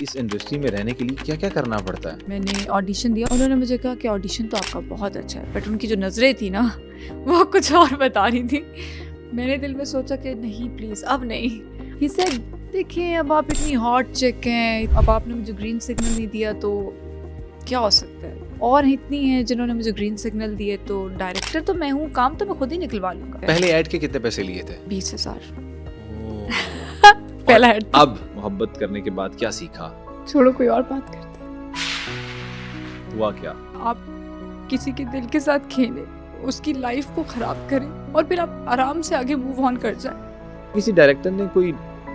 इस इंडस्ट्री में रहने के लिए क्या क्या करना पड़ता है? मैंने ऑडिशन दिया, उन्होंने मुझे कहा कि ऑडिशन तो आपका बहुत अच्छा है, बट उनकी जो नज़रें थी ना वो कुछ और बता रही थी। मैंने दिल में सोचा कि नहीं प्लीज़ अब नहीं। ही सेड देखिए अब आप इतनी हॉट चिक हैं, अब आपने मुझे ग्रीन सिग्नल नहीं दिया तो क्या हो सकता है, और इतनी हैं जिन्होंने मुझे ग्रीन सिग्नल दिए, तो डायरेक्टर तो मैं हूँ, काम तो मैं खुद ही निकलवा लूँगा। पहले ऐड के कितने पैसे लिए थे? 20,000 ओह। पहला ऐड। अब मोहब्बत करने के बाद क्या सीखा? छोड़ो कोई और बात करते हैं। हुआ क्या? आप किसी के दिल के साथ खेलें, उसकी लाइफ को खराब करें और फिर आप आराम से आगे मूव ऑन कर जाएं। किसी डायरेक्टर ने कोई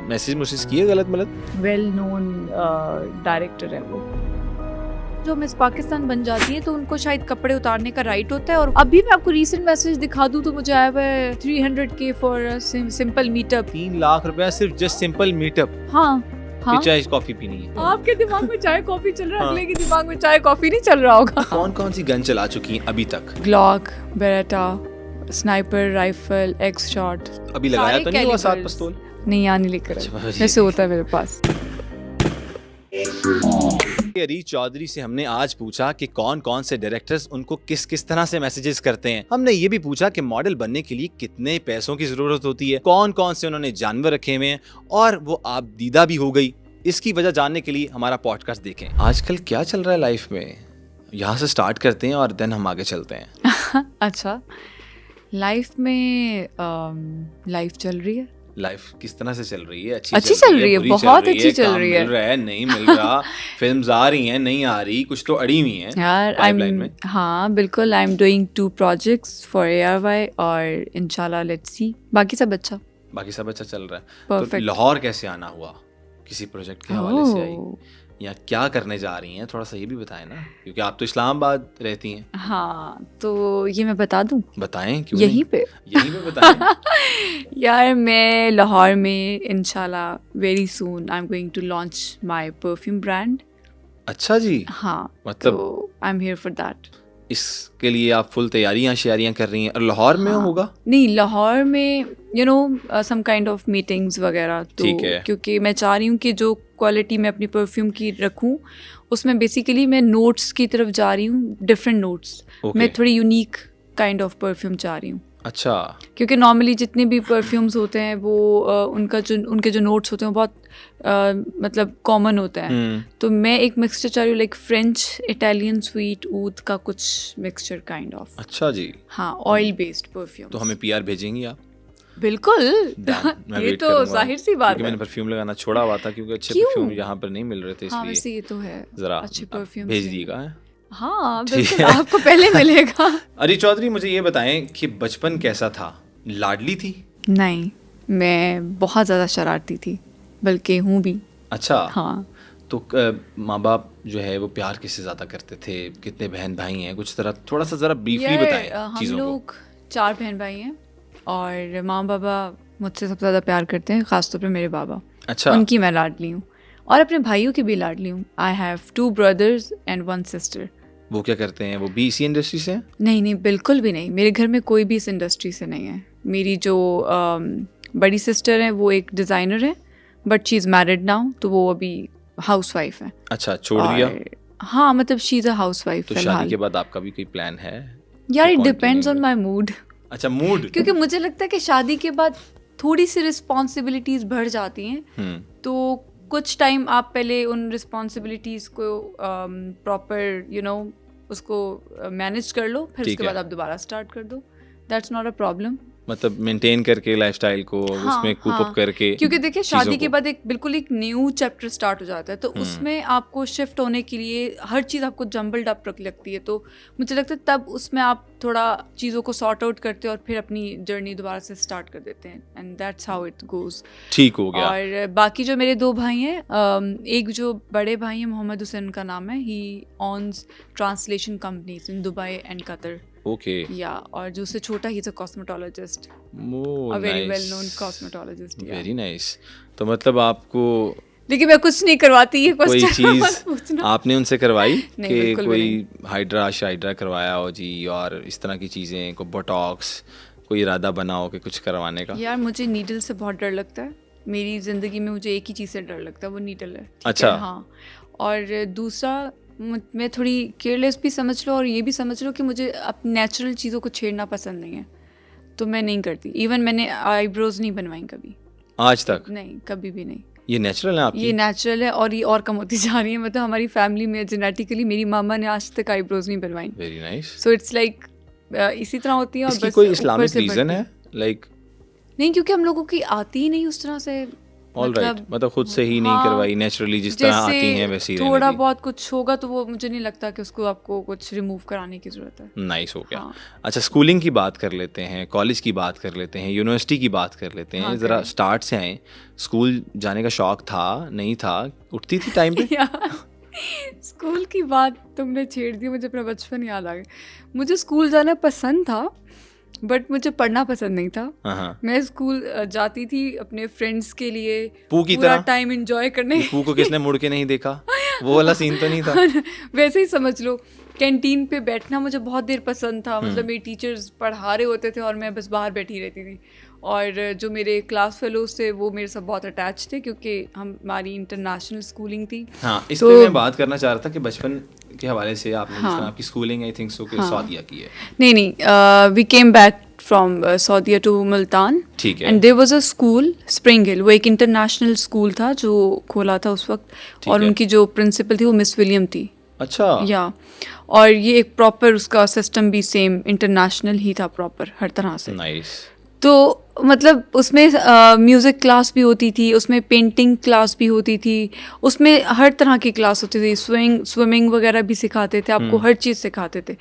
मैसेज किए गलत मलत? वेल नोन डायरेक्टर है वो। जो मिस पाकिस्तान बन जाती है तो उनको शायद कपड़े उतारने का राइट होता है, और अभी मैं आपको रीसेंट मैसेज दिखा दूं तो मुझे आया हुआ है 300K for simple meetup. 3 lakh रुपया सिर्फ जस्ट सिंपल मीटअप? हाँ हाँ, चाय कॉफी पीनी है। आपके दिमाग में चाय कॉफी चल रहा है, हाँ। अगले के दिमाग में चाय कॉफी नहीं चल रहा होगा। कौन कौन सी गन चला चुकी हैं अभी तक? Glock, Beretta, sniper rifle, x shot. अभी लगाया सारे तो नहीं हुआ 7 calibers। पिस्तौल? नहीं यहाँ नहीं लेकर अच्छा, आए, वैसे होता है मेरे पास। अरी चौधरी से हमने आज पूछा कि कौन कौन से डायरेक्टर्स उनको किस किस तरह से मैसेजेस करते हैं। हमने ये भी पूछा कि मॉडल बनने के लिए कितने पैसों की जरूरत होती है, कौन कौन से उन्होंने जानवर रखे हुए हैं, और वो आप दीदा भी हो गई। इसकी वजह जानने के लिए हमारा पॉडकास्ट देखें। आजकल क्या चल रहा है लाइफ में, यहाँ से स्टार्ट करते हैं और देन हम आगे चलते हैं। अच्छा, लाइफ में लाइफ चल रही है। लाइफ किस तरह से चल रही है? अच्छी चल रही है, बुरी बहुत अच्छी चल रही है। मिल रहा है, नहीं मिल रहा, फिल्म्स आ रही हैं, नहीं आ रही, कुछ तो अड़ी हुई हैं यार पाइपलाइन में। हाँ बिल्कुल, I am doing 2 projects for ARY और इंशाल्लाह लेट्स सी, बाकी सब अच्छा। बाकी सब अच्छा चल रहा है। तो Perfect। लाहौर कैसे आना हुआ? किसी प्रोजेक्ट के हवाले से आई ओह, या क्या करने जा रही हैं? थोड़ा सा ये भी बताएं ना, क्योंकि आप तो इस्लामाबाद रहती हैं। हाँ तो ये मैं बता दूं बताएं, क्यों यहीं नहीं? पे। यहीं पे बताएं। यार मैं लाहौर में इंशाल्लाह very soon I am going to launch my perfume brand. अच्छा जी, हाँ मतलब तो I am here for that. इसके लिए आप फुल तैयारियां कर रही हैं, और लाहौर में हाँ। होगा? नहीं, लाहौर में you know some kind of meetings वगैरह, तो ठीक है। क्योंकि मैं चाह रही हूँ कि जो क्वालिटी मैं अपनी परफ्यूम की रखूँ उसमें बेसिकली मैं नोट्स की तरफ जा रही हूँ, डिफरेंट नोट्स। ओके। मैं थोड़ी यूनिक काइंड ऑफ परफ्यूम चाह रही हूँ, अच्छा, क्योंकि नॉर्मली जितने भी परफ्यूम्स होते हैं वो उनके जो नोट्स होते हैं वो बहुत मतलब कॉमन होते हैं। तो मैं एक मिक्सचर चाह रही हूँ, लाइक फ्रेंच इटालियन स्वीट ऊद का कुछ मिक्सचर काइंड ऑफ। अच्छा जी। हाँ, ऑयल बेस्ड परफ्यूम। तो हमें PR भेजेंगी आप? बिल्कुल। मैं ये वेट तो करूंगा, जाहिर सी बात क्योंकि है। मैंने परफ्यूम लगाना छोड़ा हुआ था, क्योंकि अच्छे क्यों? परफ्यूम यहाँ पर नहीं मिल रहे थे, हाँ इसलिए वैसे ये तो है, जरा अच्छे आप परफ्यूम भेज दिएगा। हैं? हाँ ठीक बिल्कुल, है। आपको पहले मिलेगा। अरी चौधरी, मुझे ये बताएं कि बचपन कैसा था? लाडली थी? नहीं, मैं बहुत ज़्यादा शरारती थी, बल्कि हूँ भी। अच्छा। हाँ, तो माँ बाप जो है वो प्यार किससे ज़्यादा करते थे? कितने बहन भाई हैं? कुछ तरह थोड़ा सा ज़रा ब्रीफली यार, बताएं हम चीज़ों को। लोग 4 बहन भाई हैं, और माँ बाबा मुझसे सबसे ज़्यादा प्यार करते हैं, ख़ासतौर पे मेरे बाबा। अच्छा। उनकी मैं लाडली हूँ, और अपने भाइयों की भी लाडली हूँ। I have 2 brothers and 1 sister। वो क्या करते हैं? वो भी इसी इंडस्ट्री से हैं? नहीं नहीं, बिल्कुल भी नहीं, मेरे घर में कोई भी इस इंडस्ट्री से नहीं है। मेरी जो बड़ी सिस्टर है वो एक डिज़ाइनर है, but she is married now, तो वो अभी हाउस वाइफ है। अच्छा, छोड़ दिया? हाँ मतलब she is a house wife तो शादी फिलहाल। के बाद आपका भी कोई प्लान है? यार it continue depends on my mood, अच्छा, मूड। क्योंकि मुझे लगता है कि शादी के बाद थोड़ी सी रिस्पॉन्सिबिलिटीज़ बढ़ जाती हैं, तो कुछ टाइम आप पहले उन रिस्पॉन्सिबिलिटीज़ को प्रॉपर उसको मैनेज कर लो, फिर ठीक उसके है। बाद आप दोबारा स्टार्ट कर दो। That's not a problem. मतलब मेंटेन करके लाइफस्टाइल को, हाँ, उसमें कूप हाँ। अप करके, क्योंकि देखिए शादी चीज़ों के को। बाद एक बिल्कुल एक न्यू चैप्टर स्टार्ट हो जाता है, तो उसमें आपको शिफ्ट होने के लिए हर चीज़ आपको जम्बल्ड अप लगती है, तो मुझे लगता है तब उसमें आप थोड़ा चीज़ों को सॉर्ट आउट करते हैं और फिर अपनी जर्नी दोबारा से स्टार्ट कर देते हैं, and that's how it goes. ठीक हो गया। और बाकी जो मेरे 2 भाई हैं, एक जो बड़े भाई हैं मोहम्मद हुसैन, उनका नाम है, he owns translation companies in Dubai and Qatar. Okay. या और जो उससे छोटा, he is a cosmetologist, Oh, a very nice. Well known cosmetologist. Very nice. तो मतलब आपको लेकिन मैं कुछ नहीं करवाती, ये कोई क्वेश्चन मत चीज़ पूछना। आपने उनसे करवाई नहीं, कि बिल्कुल भी कोई हाइड्रा करवाया हो जी, और इस तरह की चीज़ें, कोई बोटॉक्स, कोई इरादा बना हो कि कुछ करवाने का? यार मुझे नीडल से बहुत डर लगता है, मेरी ज़िंदगी में मुझे एक ही चीज़ से डर लगता है, वो नीडल है। अच्छा। हाँ, और दूसरा मैं थोड़ी केयरलेस भी समझ लो और ये भी समझ लो कि मुझे अब नेचुरल चीज़ों को छेड़ना पसंद नहीं है, तो मैं नहीं करती। इवन मैंने आईब्रोज नहीं बनवाई कभी आज तक? नहीं, कभी भी नहीं। ये नेचुरल है आपकी? ये नेचुरल है और ये और कम होती जा रही है। मतलब हमारी फैमिली में जेनेटिकली मेरी मामा ने आज तक आईब्रोज नहीं बनवाई। Very nice. So it's like इसी तरह होती है। और इसकी बस कोई ऊपर इस्लामिक से रीजन बढ़ती है? लाइक नहीं, क्योंकि हम लोगों की आती ही नहीं उस तरह से। ऑल राइट, मतलब खुद से ही नहीं हाँ, करवाई, नेचुरली जिस तरह आती हैं वैसे ही रहने थोड़ा दी। बहुत कुछ होगा तो वो मुझे नहीं लगता कि उसको आपको कुछ रिमूव कराने की जरूरत है। नाइस हो गया। हाँ। अच्छा, स्कूलिंग की बात कर लेते हैं, कॉलेज की बात कर लेते हैं, यूनिवर्सिटी की बात कर लेते हैं। हाँ, ज़रा करें। स्टार्ट से आए। स्कूल जाने का शौक था, नहीं था, उठती थी टाइम पे? स्कूल की बात तुमने छेड़ दी, मुझे अपना बचपन याद आ गया। मुझे स्कूल जाना पसंद था बट मुझे पढ़ना पसंद नहीं था। हाँ। मैं स्कूल जाती थी अपने फ्रेंड्स के लिए, पू की पूरा तरह? टाइम एंजॉय करने। पू को किसने मुड़ के नहीं देखा? वो वाला सीन तो नहीं था? वैसे ही समझ लो। कैंटीन पे बैठना मुझे बहुत देर पसंद था। मतलब मेरे टीचर्स पढ़ा रहे होते थे और मैं बस बाहर बैठी रहती थी। और जो मेरे क्लास फेलोज थे वो मेरे साथ बहुत अटैच थे क्योंकि हमारी इंटरनेशनल स्कूलिंग थी। हाँ, इस तो पे मैं बात करना चाह रहा था कि बचपन के हवाले से आपने जिस तरह आपकी स्कूलिंग आई थिंक सो कि सऊदीया की है। नहीं, we came back from Saudia to Multan. ठीक है। And there was a school spring hill, वो एक इंटरनेशनल स्कूल था जो खोला था उस वक्त। और उनकी जो प्रिंसिपल थी वो मिस विलियम थी। अच्छा। या और ये एक प्रॉपर उसका सिस्टम भी सेम इंटरनेशनल ही था, प्रॉपर हर तरह से। नाइस। तो मतलब उसमें म्यूज़िक क्लास भी होती थी, उसमें पेंटिंग क्लास भी होती थी, उसमें हर तरह की क्लास होती थी। स्विमिंग वगैरह भी सिखाते थे, आपको हर चीज़ सिखाते थे।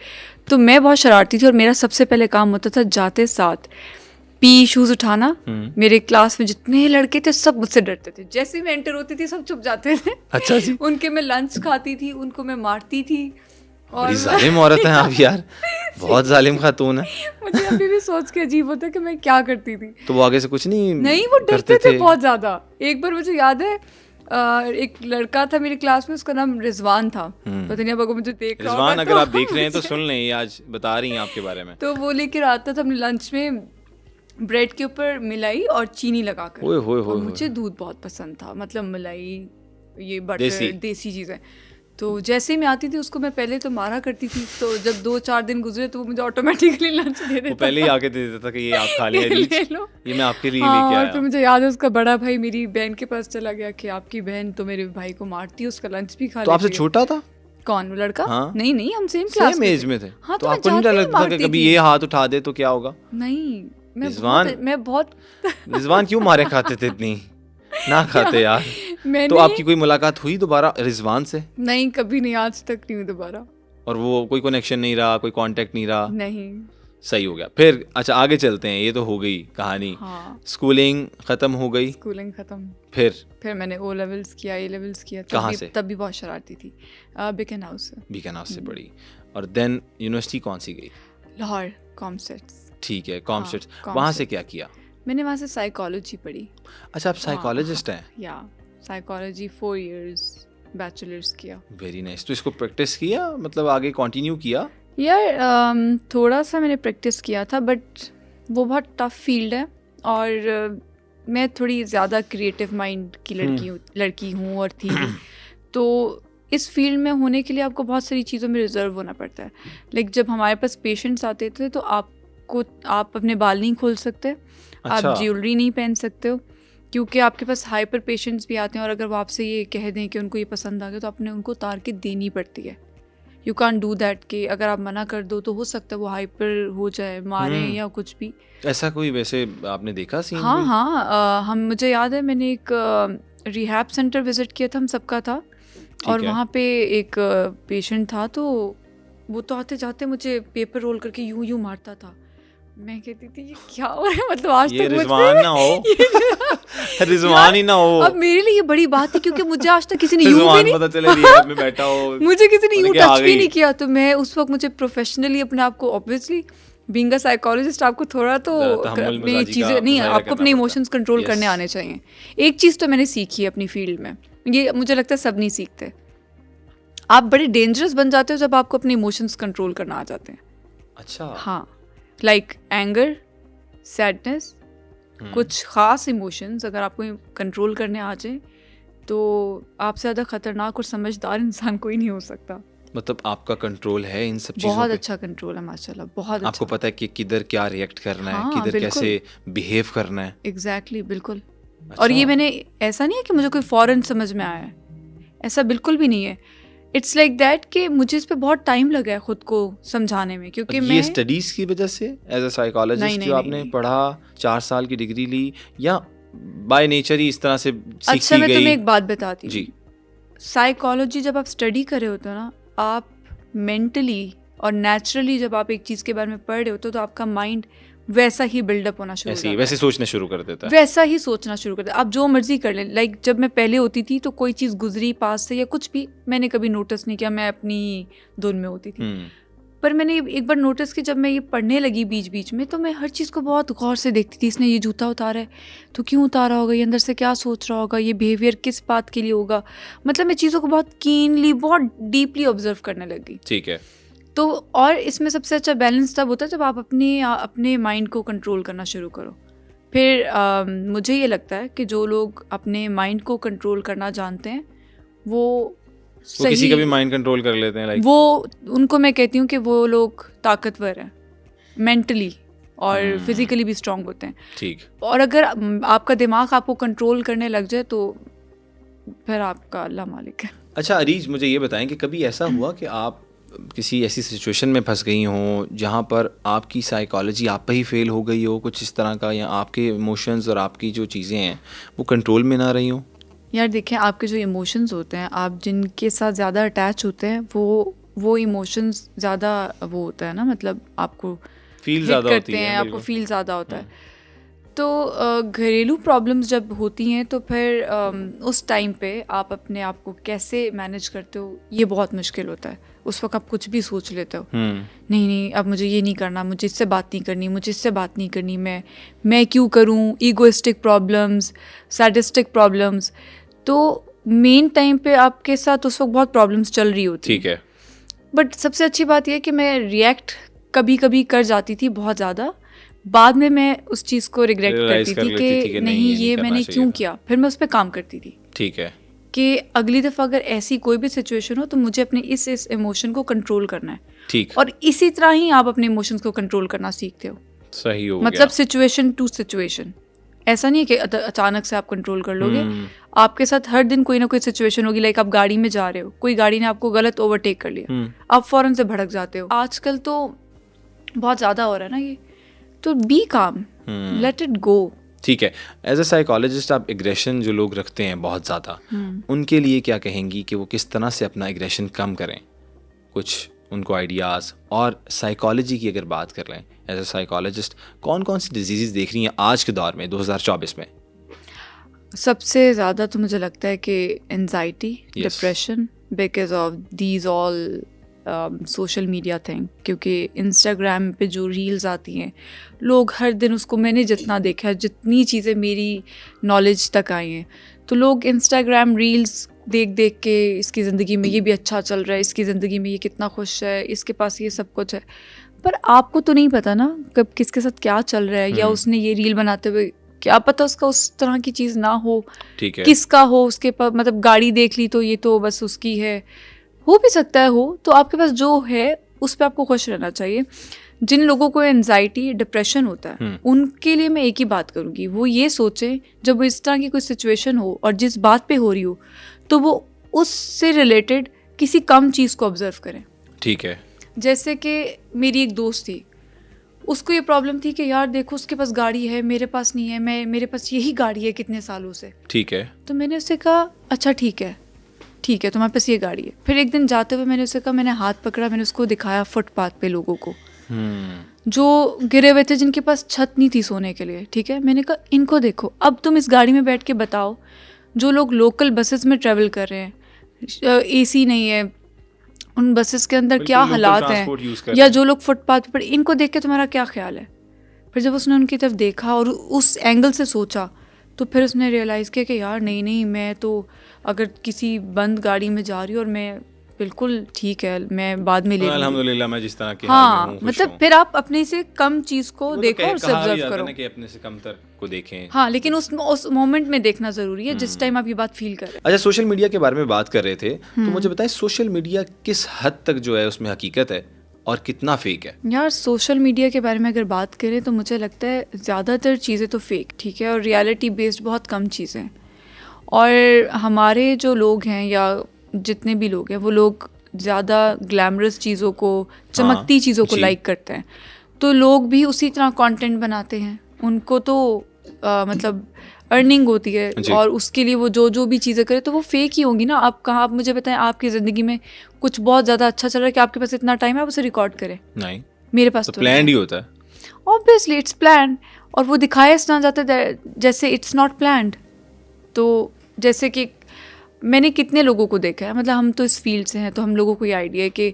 तो मैं बहुत शरारती थी और मेरा सबसे पहले काम होता था जाते साथ पी शूज़ उठाना। मेरे क्लास में जितने लड़के थे सब मुझसे डरते थे। जैसे ही मैं एंटर होती थी सब चुप जाते थे। अच्छा जी। उनके मैं लंच खाती थी, उनको मैं मारती थी। बड़ी जालिम औरत हैं आप यार, बहुत जालिम खातून है। मुझे अभी भी सोच के अजीब होता है कि मैं क्या करती थी। तो वो आगे से कुछ नहीं वो डरते करते थे बहुत ज्यादा। एक बार मुझे याद है एक लड़का था मेरी क्लास में, उसका नाम रिजवान था। पता नहीं अब अगर मुझे देख रहा होगा रिजवान, अगर तो आप देख रहे हैं तो सुन लें, ये आज बता रही हैं आपके बारे में। तो वो लेकर आता था अपने लंच में ब्रेड के ऊपर मलाई और चीनी लगाकर। ओए होए होए। मुझे दूध बहुत पसंद था, मतलब मलाई, ये देसी। बटर, देसी चीज़ें। तो जैसे ही मैं आती थी उसको मैं पहले तो मारा करती थी। तो जब 2-4 दिन गुजरे तो वो मुझे ऑटोमेटिकली लंच दे देता। वो पहले ही आके दे देता था कि ये आप खा लें, ले लो, ये मैं आपके लिए हाँ। लेके और आया। फिर मुझे याद है उसका बड़ा भाई मेरी बहन के पास चला गया कि आपकी बहन तो मेरे भाई को मारती है, उसका लंच भी खा तो लेती आपसे है। छोटा था? कौन, वो लड़का? हाँ। नहीं, हम सेम क्लास सेम एज में थे। हाँ, तो मैं आपको नहीं जाते ही लगता था कि मारती कभी थी। ये हाथ उठा दे तो क्या होगा? नहीं, रिजवान? मैं बहुत रिजवान क्यों मारे खाते थे इतनी? ना खाते यार। तो आपकी कोई मुलाकात हुई दोबारा रिजवान से? नहीं, कभी नहीं, आज तक नहीं हुई दोबारा। और वो कोई कनेक्शन नहीं रहा, कोई कांटेक्ट नहीं रहा? नहीं। सही हो गया। फिर अच्छा आगे चलते हैं, ये तो हो गई कहानी। हाँ। स्कूलिंग खत्म हो गई? स्कूलिंग खत्म। फिर मैंने ओ लेवल्स किया, ए लेवल्स किया। कहाँ से? तब भी बहुत शरारती थी। बिकन हाउस से। बिकन हाउस से पढ़ी। और देन यूनिवर्सिटी कौन सी गई? लाहौर कॉमसेट्स। ठीक है, कॉमसेट्स। हाँ, वहाँ से क्या किया? मैंने वहाँ से साइकोलॉजी पढ़ी। अच्छा, आप साइकोलॉजिस्ट हैं? या साइकोलॉजी 4 इयर्स बैचलर्स किया। Very nice. तो इसको प्रैक्टिस किया, मतलब आगे कंटिन्यू किया? यार थोड़ा सा मैंने प्रैक्टिस किया था बट वो बहुत टफ फील्ड है और मैं थोड़ी ज़्यादा क्रिएटिव माइंड की लड़की हूँ और थी। तो इस फील्ड में होने के लिए आपको बहुत सारी चीज़ों में रिजर्व होना पड़ता है। लाइक जब हमारे पास पेशेंट्स आते थे तो आप अपने बाल नहीं खोल सकते। अच्छा। आप ज्वेलरी नहीं पहन सकते हो क्योंकि आपके पास हाइपर पेशेंट्स भी आते हैं और अगर वो आपसे ये कह दें कि उनको ये पसंद आ गया तो आपने उनको उतार के देनी पड़ती है। यू कैन डू दैट कि अगर आप मना कर दो तो हो सकता है वो हाइपर हो जाए, मारे या कुछ भी। ऐसा कोई वैसे आपने देखा सीन? हाँ, मुझे याद है मैंने एक रिहैब सेंटर विजिट किया था, हम सबका था। और वहाँ पे एक पेशेंट था तो वो तो आते जाते मुझे पेपर रोल करके यूं मारता था। मैं कहती थी ये क्या हो रहा है, मतलब आज ये तक रिजवान ना हो रिजवान ही ना हो। अब मेरे लिए ये बड़ी बात है क्योंकि मुझे आज तक किसी ने यूं भी नहीं पता चले रिहैब में बैठा हो, मुझे किसी ने यूं टच भी नहीं किया। तो मैं उस वक्त मुझे प्रोफेशनली अपने आप को, ऑब्वियसली बीइंग अ साइकोलॉजिस्ट, आपको थोड़ा तो अपनी चीज़ें नहीं, आपको अपने इमोशंस कंट्रोल करने आने चाहिए। एक चीज़ तो मैंने सीखी है अपनी फील्ड में, ये मुझे लगता है सब नहीं सीखते। आप बड़े डेंजरस बन जाते हो जब आपको अपने इमोशंस कंट्रोल करना आ जाते हैं। अच्छा। हाँ, लाइक एंगर, सैडनेस, कुछ ख़ास इमोशंस अगर आपको कंट्रोल करने आ जाए तो आपसे ज़्यादा ख़तरनाक और समझदार इंसान कोई नहीं हो सकता। मतलब आपका कंट्रोल है इन सब चीज़ों बहुत पे? अच्छा कंट्रोल है माशाल्लाह, बहुत आपको अच्छा। पता है कि किधर क्या रिएक्ट करना है, हाँ, किधर बिल्कुल। कैसे बिहेव करना है। एग्जैक्टली बिल्कुल। अच्छा। और ये मैंने ऐसा नहीं है कि मुझे कोई फ़ौरन समझ में आया है, ऐसा बिल्कुल भी नहीं है। इट्स लाइक दैट कि मुझे इस पे बहुत टाइम लगा है खुद को समझाने में, क्योंकि ये मैं स्टडीज की वजह से एज अ साइकोलॉजिस्ट नहीं, जो नहीं, आपने नहीं। पढ़ा, 4 साल की डिग्री ली, या बाय नेचर ही इस तरह से अच्छा, सीखती मैं गई? तुम्हें एक बात बताती हूँ। जी। साइकोलॉजी जब आप स्टडी कर रहे होते हो ना, आप मेंटली और नेचुरली जब आप एक चीज़ के बारे में पढ़ रहे होते हो तो आपका माइंड वैसा ही बिल्डअप होना शुरू हो ऐसे ही जाता वैसे है, सोचना शुरू कर देता है। वैसा ही सोचना शुरू कर दिया। आप जो मर्जी कर लें, लाइक जब मैं पहले होती थी तो कोई चीज़ गुजरी पास से या कुछ भी मैंने कभी नोटिस नहीं किया, मैं अपनी धुन में होती थी। पर मैंने एक बार नोटिस की, जब मैं ये पढ़ने लगी बीच बीच में, तो मैं हर चीज़ को बहुत गौर से देखती थी। इसने ये जूता उतारा है तो क्यों उतारा होगा, ये अंदर से क्या सोच रहा होगा, ये बिहेवियर किस बात के लिए होगा। मतलब मैं चीज़ों को बहुत कीनली, बहुत डीपली ऑब्जर्व करने लगी। ठीक है। तो और इसमें सबसे अच्छा बैलेंस तब होता है जब आप अपने माइंड को कंट्रोल करना शुरू करो। फिर मुझे ये लगता है कि जो लोग अपने माइंड को कंट्रोल करना जानते हैं वो किसी का भी माइंड कंट्रोल कर लेते हैं, लाइक वो उनको मैं कहती हूँ कि वो लोग ताकतवर हैं, मेंटली और फिजिकली भी स्ट्रांग होते हैं। ठीक। और अगर आपका दिमाग आपको कंट्रोल करने लग जाए तो फिर आपका अल्लाह मालिक है। अच्छा अरीज, मुझे ये बताएं कि कभी ऐसा हुआ कि आप किसी ऐसी सिचुएशन में फंस गई हों जहाँ पर आपकी साइकोलॉजी आप पे ही फेल हो गई हो कुछ इस तरह का, या आपके इमोशंस और आपकी जो चीज़ें हैं वो कंट्रोल में ना रही हों? यार देखें, आपके जो इमोशंस होते हैं, आप जिनके साथ ज़्यादा अटैच होते हैं वो इमोशंस ज़्यादा वो होता है ना, मतलब आपको फील hit ज़्यादा करते होती है, हैं, आपको फील ज़्यादा होता है। तो घरेलू प्रॉब्लम्स जब होती हैं तो फिर उस टाइम पे आप अपने आप को कैसे मैनेज करते हो, ये बहुत मुश्किल होता है। उस वक्त आप कुछ भी सोच लेते हो, नहीं नहीं अब मुझे ये नहीं करना, मुझे इससे बात नहीं करनी, मुझे इससे बात नहीं करनी, मैं क्यों करूँ, ईगोइस्टिक प्रॉब्लम्स, सैडिस्टिक प्रॉब्लम्स। तो मेन टाइम पे आपके साथ उस वक्त बहुत प्रॉब्लम्स चल रही होती। ठीक है। बट सबसे अच्छी बात यह है कि मैं रिएक्ट कभी कभी कर जाती थी बहुत ज़्यादा, बाद में मैं उस चीज़ को रिग्रेट करती थी कि नहीं ये मैंने क्यों किया, फिर मैं उस पर काम करती थी। ठीक है। कि अगली दफ़ा अगर ऐसी कोई भी सिचुएशन हो तो मुझे अपने इस इमोशन को कंट्रोल करना है। ठीक। और इसी तरह ही आप अपने इमोशंस को कंट्रोल करना सीखते हो। सही हो मतलब सिचुएशन टू सिचुएशन, ऐसा नहीं है कि अचानक से आप कंट्रोल कर लोगे। आपके साथ हर दिन कोई ना कोई सिचुएशन होगी, लाइक आप गाड़ी में जा रहे हो, कोई गाड़ी ने आपको गलत ओवरटेक कर लिया, आप फौरन से भड़क जाते हो। आजकल तो बहुत ज़्यादा हो रहा है ना ये, तो बी काम, लेट इट गो। ठीक है। एज अ साइकोलॉजिस्ट आप एग्रेशन जो लोग रखते हैं बहुत ज़्यादा, उनके लिए क्या कहेंगी कि वो किस तरह से अपना एग्रेशन कम करें? कुछ उनको आइडियाज़। और साइकोलॉजी की अगर बात कर लें एज अ साइकोलॉजिस्ट, कौन कौन सी डिजीज़ देख रही हैं आज के दौर में 2024 में? सबसे ज़्यादा तो मुझे लगता है कि anxiety, depression, because of these all social media thing. क्योंकि इंस्टाग्राम पे जो रील्स आती हैं, लोग हर दिन उसको, मैंने जितना देखा है, जितनी चीज़ें मेरी नॉलेज तक आई हैं, तो लोग इंस्टाग्राम रील्स देख देख के इसकी ज़िंदगी में ये भी अच्छा चल रहा है, इसकी ज़िंदगी में ये कितना खुश है, इसके पास ये सब कुछ है। पर आपको तो नहीं पता ना कब किसके साथ क्या चल रहा है, या उसने ये रील बनाते हुए क्या पता उसका उस तरह की चीज़ ना हो। ठीक है। किसका हो, उसके पास मतलब गाड़ी देख ली तो ये तो बस उसकी है, हो भी सकता है हो। तो आपके पास जो है उस पर आपको खुश रहना चाहिए। जिन लोगों को एंजाइटी, डिप्रेशन होता है, उनके लिए मैं एक ही बात करूँगी, वो ये सोचें जब इस तरह की कोई सिचुएशन हो और जिस बात पे हो रही हो, तो वो उससे रिलेटेड किसी कम चीज़ को ऑब्जर्व करें। ठीक है। जैसे कि मेरी एक दोस्त थी, उसको ये प्रॉब्लम थी कि यार देखो उसके पास गाड़ी है, मेरे पास नहीं है, मेरे पास यही गाड़ी है कितने सालों से। ठीक है। तो मैंने उससे कहा अच्छा ठीक है तुम्हारे पास ये गाड़ी है। फिर एक दिन जाते हुए मैंने उससे कहा, मैंने हाथ पकड़ा, मैंने उसको दिखाया फुटपाथ पे लोगों को जो गिरे हुए थे, जिनके पास छत नहीं थी सोने के लिए। ठीक है, मैंने कहा इनको देखो, अब तुम इस गाड़ी में बैठ के बताओ, जो लोग लोकल बसेस में ट्रेवल कर रहे हैं, एसी नहीं है उन बसेस के अंदर, क्या हालात हैं, या जो लोग फुटपाथ पर, इनको देख के तुम्हारा क्या ख्याल है? फिर जब उसने उनकी तरफ देखा और उस एंगल से सोचा, तो फिर उसने रियलाइज़ किया कि यार नहीं, मैं तो अगर किसी बंद गाड़ी में जा रही हूँ और मैं बिल्कुल ठीक है, मैं बाद में ले लूंगी। अल्हम्दुलिल्लाह मैं जिस तरह के हाल में हाँ, हूँ, खुश मतलब हूँ। फिर आप अपने से कम चीज को वो तो देखो और कहा भी ऑब्जर्व जाता है करो। ना कि अपने से कमतर को देखें। हाँ, लेकिन उस मोमेंट में देखना जरूरी है जिस टाइम आप ये बात फील कर रहे अच्छा, सोशल मीडिया के बारे में बात कर रहे थे, तो हम्म। मुझे बताएं सोशल मीडिया किस हद तक जो है उसमें हकीकत है और कितना फेक है? हैं। यार सोशल मीडिया के बारे में अगर बात करें तो मुझे लगता है ज़्यादातर चीज़ें तो फेक, ठीक है, और रियलिटी बेस्ड बहुत कम चीज़ें हैं। और हमारे जो लोग हैं या जितने भी लोग हैं वो लोग ज़्यादा ग्लैमरस चीज़ों को, चमकती चीज़ों को जी। लाइक करते हैं, तो लोग भी उसी तरह कंटेंट बनाते हैं। उनको तो मतलब अर्निंग होती है जी। और उसके लिए वो जो भी चीज़ें करे तो वो फेक ही होंगी ना। आप कहाँ, आप मुझे बताएं आपकी ज़िंदगी में कुछ बहुत ज़्यादा अच्छा चल रहा है कि आपके पास इतना टाइम है आप उसे रिकॉर्ड करें? नहीं, मेरे पास तो तो प्लान ही होता है। ऑब्वियसली इट्स प्लान, और वो दिखाया इस तरह जाता है जैसे इट्स नॉट प्लान्ड। तो जैसे कि मैंने कितने लोगों को देखा है, मतलब हम तो इस फील्ड से हैं तो हम लोगों को ये आइडिया है कि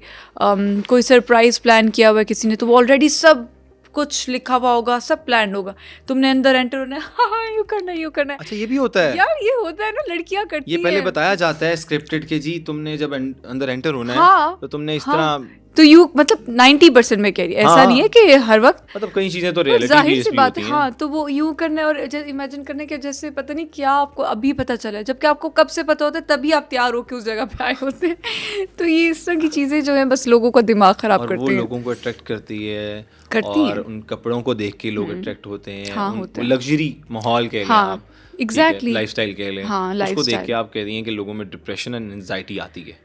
कोई सरप्राइज प्लान किया हुआ है किसी ने, तो वो ऑलरेडी सब कुछ लिखा हुआ होगा, सब प्लान होगा, तुमने अंदर एंटर होना है, हाँ यू करना है, यू करना है। अच्छा, ये भी होता है यार ये होता है ना, लड़कियां करती ये पहले हैं। बताया जाता है स्क्रिप्टेड के जी तुमने जब अंदर एंटर होना है हाँ, तो तुमने इस हाँ, तरह, तो यू मतलब 90% में कह रही है, ऐसा हाँ, नहीं है कि हर वक्त, मतलब कई चीजें तो पर रियलिटी जाहिर बेस्ड सी भी बात होती है। हैं। हाँ, तो वो यूं करना है और इमेजिन करने के जैसे पता नहीं क्या आपको अभी पता चला है, जबकि आपको कब से पता होता है, तभी आप तैयार होकर उस जगह पे आए होते हैं। तो ये इस तरह की चीजें जो है बस लोगों का दिमाग खराब और वो करती हैं। लोगों को अट्रैक्ट करती है है। और उन कपड़ों को देख के लोग अट्रैक्ट होते हैं। हाँ, होते हैं। लग्जरी माहौल कह लें हाँ, आप, एग्जैक्टली, लाइफस्टाइल कह लें, हाँ, उसको देख lifestyle। के आप कह रही हैं कि लोगों में डिप्रेशन एंड एंजाइटी आती है।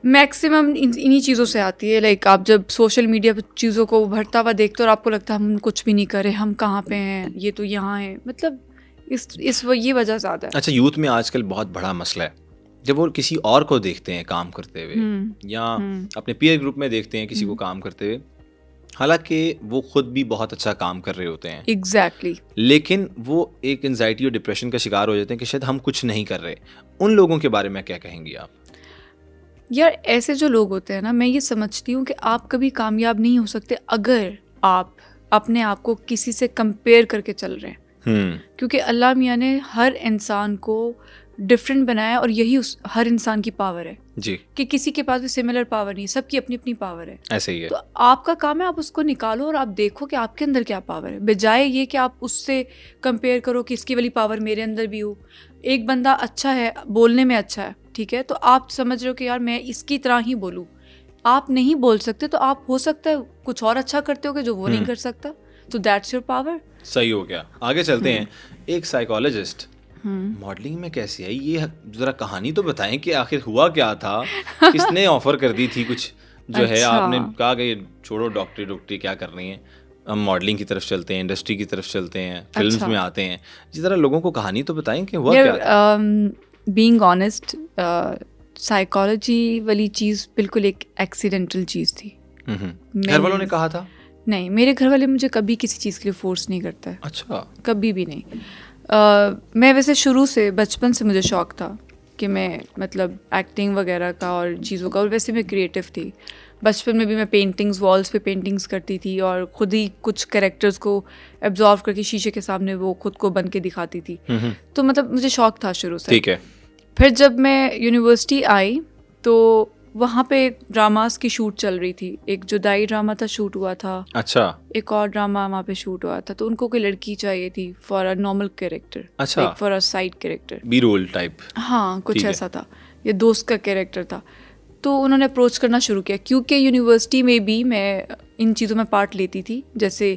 मैक्सिमम इन्हीं चीज़ों से आती है। लाइक आप जब सोशल मीडिया पर चीज़ों को उभरता हुआ देखते हो और आपको लगता है हम कुछ भी नहीं कर रहे, हम कहाँ पे हैं, ये तो यहाँ है, मतलब ये वजह ज़्यादा है। अच्छा, यूथ में आजकल बहुत बड़ा मसला है जब वो किसी और को देखते हैं काम करते हुए या अपने पीयर ग्रुप में देखते हैं किसी को काम करते हुए, हालांकि वो खुद भी बहुत अच्छा काम कर रहे होते हैं, एग्जैक्टली, लेकिन वो एक एंजाइटी और डिप्रेशन का शिकार हो जाते हैं कि शायद हम कुछ नहीं कर रहे। उन लोगों के बारे में क्या कहेंगी आप? यार ऐसे जो लोग होते हैं ना, मैं ये समझती हूँ कि आप कभी कामयाब नहीं हो सकते अगर आप अपने आप को किसी से कंपेयर करके चल रहे हैं। क्योंकि अल्लाह मियाँ ने हर इंसान को डिफरेंट बनाया और यही हर इंसान की पावर है जी, कि किसी के पास भी सिमिलर पावर नहीं है, सबकी अपनी अपनी पावर है। ऐसे ही है। तो आपका काम है आप उसको निकालो और आप देखो कि आपके अंदर क्या पावर है, बजाय ये कि आप उससे कंपेयर करो कि इसकी वाली पावर मेरे अंदर भी हो। एक बंदा अच्छा है, बोलने में अच्छा है, ठीक है, तो आप समझ रहे हो कि यार मैं इसकी तरह ही बोलूँ। आप नहीं बोल सकते तो आप हो सकता है कुछ और अच्छा करते हो जो वो नहीं कर सकता, तो दैट्स योर पावर। सही हो गया। आगे चलते हैं। एक साइकोलॉजिस्ट मॉडलिंग में कैसे आई, ये जरा कहानी तो बताएं कि आखिर हुआ क्या था, किसने ऑफर कर दी थी कुछ जो है, आपने कहा कि छोड़ो डॉक्टरी क्या कर रही हैं, हम मॉडलिंग की तरफ चलते हैं, इंडस्ट्री की तरफ चलते हैं, फिल्म्स में आते हैं। जिस तरह लोगों को कहानी तो बताएं कि हुआ क्या था। बीइंग ऑनेस्ट, साइकोलॉजी वाली चीज़ बिल्कुल एक एक्सीडेंटल चीज़ थी। घर वालों ने कहा था? नहीं, मेरे घर वाले मुझे कभी किसी चीज़ के लिए फोर्स नहीं करता है। अच्छा, कभी भी नहीं। मैं वैसे शुरू से, बचपन से मुझे शौक़ था कि मैं मतलब एक्टिंग वगैरह का और चीज़ों का, और वैसे मैं क्रिएटिव थी। बचपन में भी मैं पेंटिंग्स, वॉल्स पे पेंटिंग्स करती थी और खुद ही कुछ कैरेक्टर्स को एब्जॉर्व करके शीशे के सामने वो खुद को बन के दिखाती थी। तो मतलब मुझे शौक़ था शुरू से। ठीक है। फिर जब मैं यूनिवर्सिटी आई तो वहाँ पे ड्रामास की शूट चल रही थी। एक जुदाई ड्रामा था, शूट हुआ था। अच्छा। एक और ड्रामा वहाँ पे शूट हुआ था, तो उनको कोई लड़की चाहिए थी फॉर अ नॉर्मल कैरेक्टर, अच्छा, for a side character, B role type. हाँ, कुछ ऐसा था, ये दोस्त का कैरेक्टर था। तो उन्होंने अप्रोच करना शुरू किया, क्योंकि यूनिवर्सिटी में भी मैं इन चीज़ों में पार्ट लेती थी, जैसे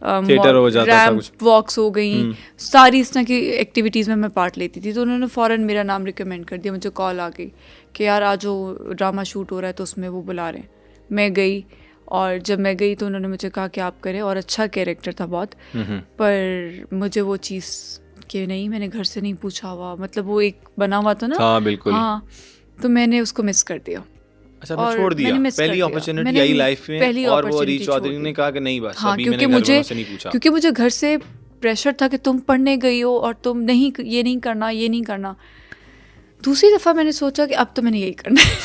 रैंप वॉक्स हो गई, सारी इस तरह की एक्टिविटीज़ में मैं पार्ट लेती थी। तो उन्होंने फ़ौरन मेरा नाम रिकमेंड कर दिया। मुझे कॉल आ गई कि यार आज जो ड्रामा शूट हो रहा है तो उसमें वो बुला रहे हैं। मैं गई, और जब मैं गई तो उन्होंने मुझे कहा कि आप करें, और अच्छा कैरेक्टर था बहुत, पर मुझे वो चीज़ कि नहीं, मैंने घर से नहीं पूछा हुआ, मतलब वो एक बना हुआ था ना। हाँ, बिल्कुल। हाँ, तो मैंने उसको मिस कर दिया। अच्छा, मैं छोड़ दिया। पहली अपॉर्चुनिटी आई लाइफ में और वो री चौधरी ने कहा कि नहीं बस हाँ, अभी क्योंकि मैंने घर वालों से नहीं पूछा। क्योंकि मुझे घर से प्रेशर था कि तुम पढ़ने गई हो और तुम नहीं, ये नहीं करना, ये नहीं करना। दूसरी दफ़ा मैंने सोचा कि अब तो मैंने यही करना है।